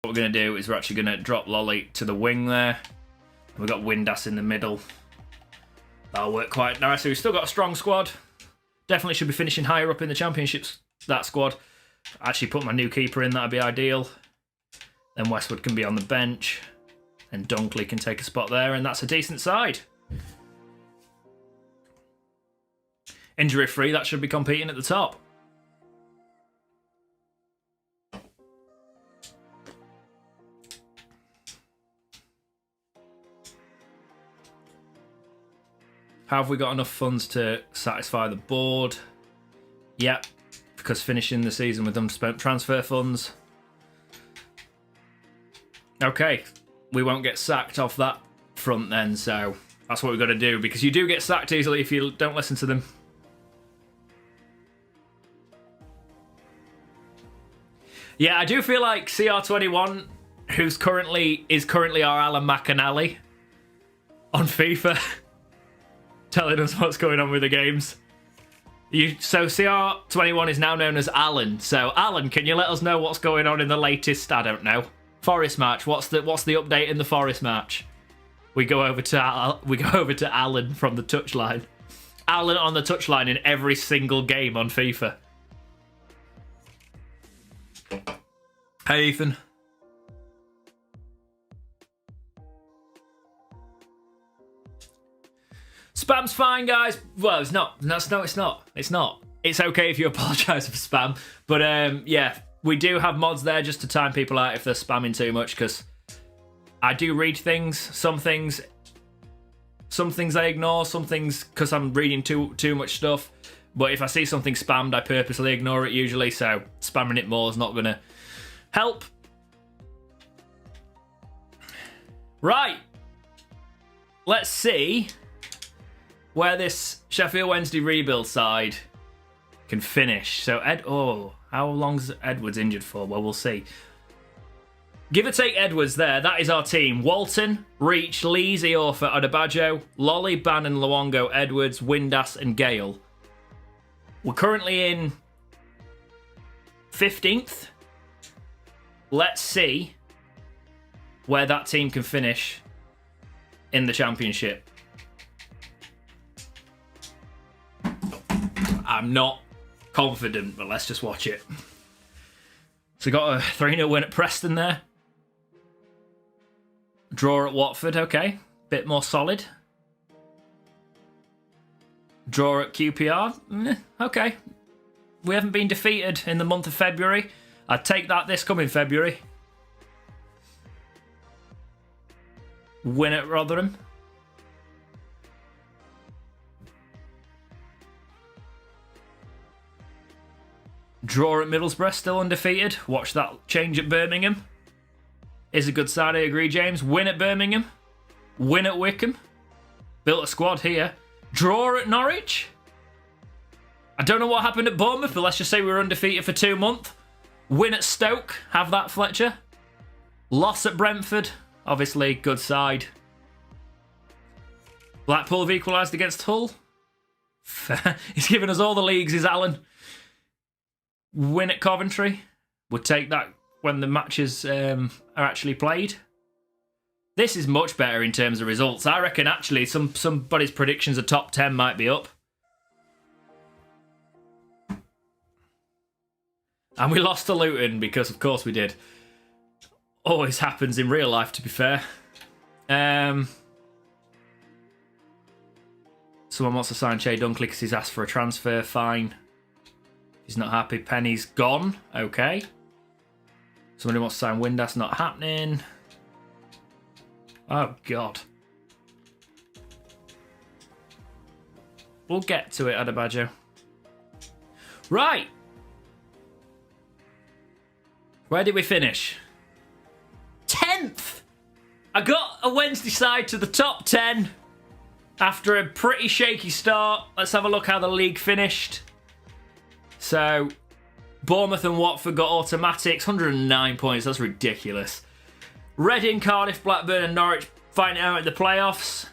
What we're going to do is we're actually going to drop Lolly to the wing there. We've got Windass in the middle. That'll work quite nicely. We've still got a strong squad. Definitely should be finishing higher up in the championships, that squad. Actually put my new keeper in, that'd be ideal. Then Westwood can be on the bench. And Dunkley can take a spot there, and that's a decent side. Injury free, that should be competing at the top. Have we got enough funds to satisfy the board? Yep, because finishing the season with unspent transfer funds. Okay, we won't get sacked off that front then, so that's what we've got to do, because you do get sacked easily if you don't listen to them. Yeah, I do feel like CR21, who's currently our Alan McAnally on FIFA, telling us what's going on with the games. So CR21 is now known as Alan. So Alan, can you let us know what's going on in the latest? I don't know. Forest match. What's the update in the Forest match? We go over to Alan from the touchline. Alan on the touchline in every single game on FIFA. Hey Ethan. Spam's fine, guys. Well, it's not. No, it's not. It's not. It's okay if you apologise for spam. But yeah, we do have mods there just to time people out if they're spamming too much, because I do read things. Some things I ignore. Some things because I'm reading too much stuff. But if I see something spammed, I purposely ignore it usually. So spamming it more is not going to help. Right. Let's see where this Sheffield Wednesday rebuild side can finish. So, how long's Edwards injured for? Well, we'll see. Give or take Edwards there, that is our team. Walton, Reach, Lees, Iorfa, Adebayo, Lolly, Bannon, Luongo, Edwards, Windass and Gale. We're currently in 15th. Let's see where that team can finish in the championship. I'm not confident, but let's just watch it. So got a 3-0 win at Preston there. Draw at Watford, okay. Bit more solid. Draw at QPR, okay. We haven't been defeated in the month of February. I'd take that this coming February. Win at Rotherham. Draw at Middlesbrough, still undefeated. Watch that change at Birmingham. Is a good side, I agree, James. Win at Birmingham. Win at Wickham. Built a squad here. Draw at Norwich. I don't know what happened at Bournemouth, but let's just say we were undefeated for 2 months. Win at Stoke. Have that, Fletcher. Loss at Brentford. Obviously, good side. Blackpool have equalised against Hull. He's given us all the leagues, is Alan. Win at Coventry. Would take that when the matches are actually played. This is much better in terms of results. I reckon actually somebody's predictions of top 10 might be up. And we lost to Luton because of course we did. Always happens in real life, to be fair. Someone wants to sign Che Dunkley because he's asked for a transfer fine. He's not happy. Penny's gone. Okay. Somebody wants to sign Windass. Not happening. Oh, God. We'll get to it, Adebayo. Right. Where did we finish? 10th! I got a Wednesday side to the top 10 after a pretty shaky start. Let's have a look how the league finished. So, Bournemouth and Watford got automatics, 109 points, that's ridiculous. Reading, Cardiff, Blackburn and Norwich fighting out in the playoffs.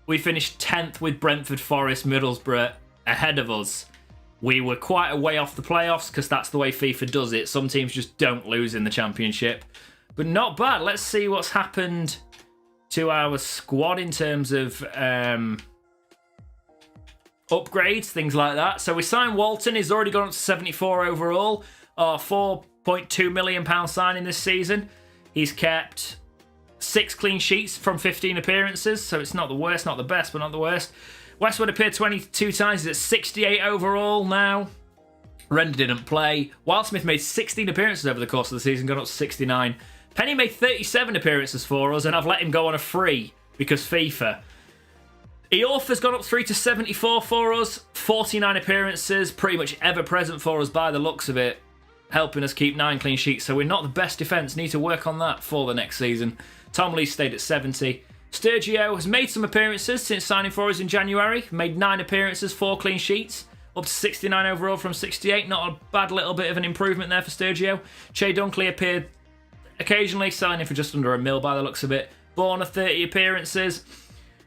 We finished 10th with Brentford, Forest, Middlesbrough ahead of us. We were quite a way off the playoffs because that's the way FIFA does it. Some teams just don't lose in the championship. But not bad. Let's see what's happened to our squad in terms of upgrades, things like that. So we signed Walton. He's already gone up to 74 overall. Our £4.2 million signing this season. He's kept 6 clean sheets from 15 appearances. So it's not the worst, not the best, but not the worst. Westwood appeared 22 times. He's at 68 overall now. Render didn't play. Wildsmith made 16 appearances over the course of the season, got up to 69. Penny made 37 appearances for us, and I've let him go on a free because FIFA. Iorfa's gone up 3 to 74 for us. 49 appearances, pretty much ever present for us by the looks of it. Helping us keep 9 clean sheets, so we're not the best defence. Need to work on that for the next season. Tom Lee stayed at 70. Sturgio has made some appearances since signing for us in January. Made 9 appearances, 4 clean sheets. Up to 69 overall from 68. Not a bad little bit of an improvement there for Sturgio. Che Dunkley appeared occasionally, signing for just under £1 million by the looks of it. Borna, 30 appearances.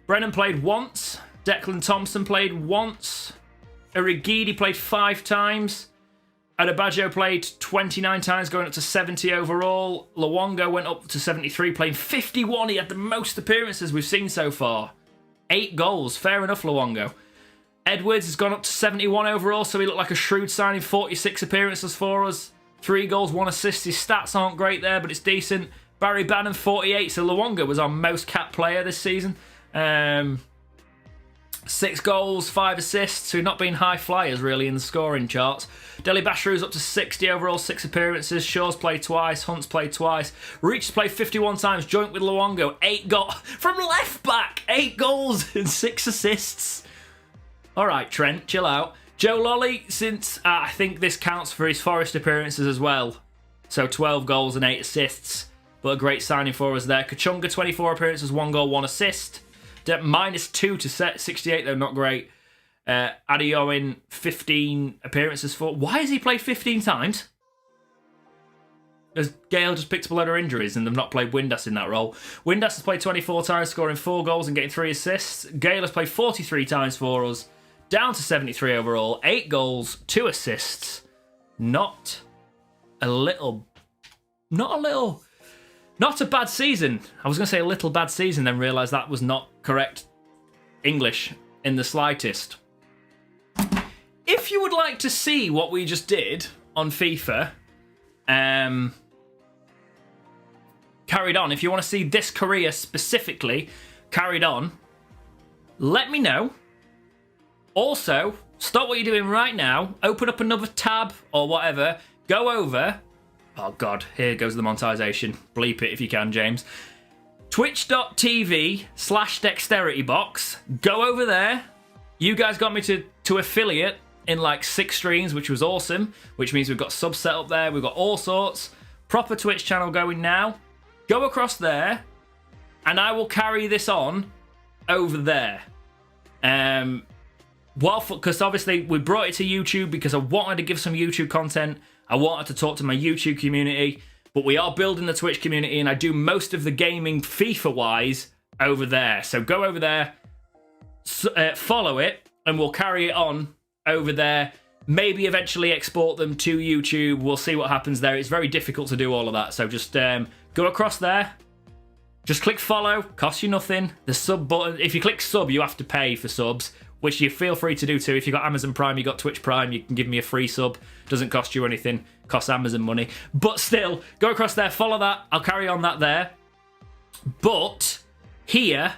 Brennan played once. Declan Thompson played once. Irigidi played 5 times. Adebayo played 29 times, going up to 70 overall. Luongo went up to 73, playing 51. He had the most appearances we've seen so far. 8 goals. Fair enough, Luongo. Edwards has gone up to 71 overall, so he looked like a shrewd signing. 46 appearances for us. 3 goals, 1 assist. His stats aren't great there, but it's decent. Barry Bannon, 48. So Luongo was our most capped player this season. 6 goals, 5 assists. So not been high flyers, really, in the scoring charts. Deli Basharu's up to 60 overall, 6 appearances. Shaw's played twice. Hunt's played twice. Reach's played 51 times, joint with Luongo. 8 goals. From left back, 8 goals and 6 assists. All right, Trent, chill out. Joe Lolly, since I think this counts for his Forest appearances as well. So 12 goals and 8 assists. But a great signing for us there. Kachunga, 24 appearances, 1 goal, 1 assist. -2 to set 68 though, not great. Adeoyin, 15 appearances for. Why has he played 15 times? Has Gale just picked up a load of injuries and they've not played Windass in that role? Windass has played 24 times, scoring 4 goals and getting 3 assists. Gale has played 43 times for us, down to 73 overall, 8 goals, 2 assists. Not a bad season. I was going to say a little bad season, then realised that was not correct English in the slightest. If you would like to see what we just did on FIFA, carried on, if you want to see this career specifically carried on, let me know. Also, stop what you're doing right now, open up another tab or whatever, go over, oh god, here goes the monetization, bleep it if you can, James, twitch.tv/dexteritybox, go over there. You guys got me to affiliate in like 6 streams, which was awesome, which means we've got subs set up there, we've got all sorts, proper Twitch channel going now. Go across there, and I will carry this on over there. Because obviously we brought it to YouTube because I wanted to give some YouTube content. I wanted to talk to my YouTube community, but we are building the Twitch community, and I do most of the gaming FIFA-wise over there. So go over there, follow it, and we'll carry it on over there. Maybe eventually export them to YouTube. We'll see what happens there. It's very difficult to do all of that. So just go across there. Just click follow. Costs you nothing. The sub button. If you click sub, you have to pay for subs, which you feel free to do too. If you've got Amazon Prime, you've got Twitch Prime, you can give me a free sub. Doesn't cost you anything. Costs Amazon money. But still, go across there. Follow that. I'll carry on that there. But here,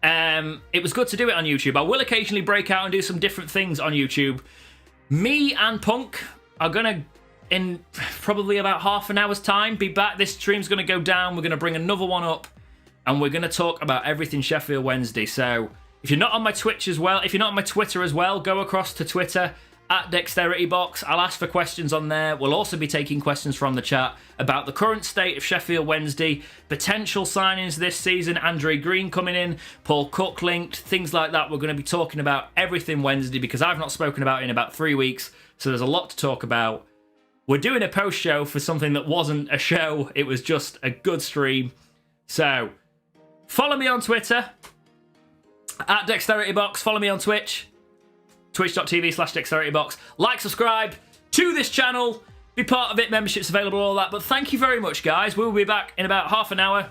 it was good to do it on YouTube. I will occasionally break out and do some different things on YouTube. Me and Punk are going to, in probably about half an hour's time, be back. This stream's going to go down. We're going to bring another one up, and we're going to talk about everything Sheffield Wednesday. So if you're not on my Twitch as well, if you're not on my Twitter as well, go across to Twitter @DexterityBox. I'll ask for questions on there. We'll also be taking questions from the chat about the current state of Sheffield Wednesday, potential signings this season, Andre Green coming in, Paul Cook linked, things like that. We're going to be talking about everything Wednesday because I've not spoken about it in about 3 weeks, so there's a lot to talk about. We're doing a post show for something that wasn't a show, it was just a good stream. So follow me on Twitter @DexterityBox, follow me on Twitch, twitch.tv/dexteritybox. Like, subscribe to this channel, be part of it, memberships available, all that. But thank you very much, guys. We'll be back in about half an hour.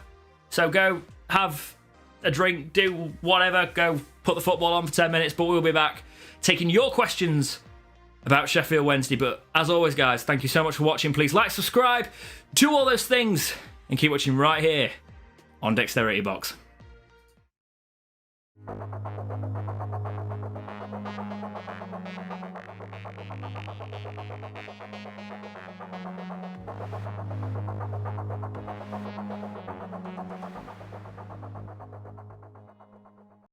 So go have a drink, do whatever, go put the football on for 10 minutes. But we'll be back taking your questions about Sheffield Wednesday. But as always, guys, thank you so much for watching. Please like, subscribe, do all those things, and keep watching right here on Dexterity Box.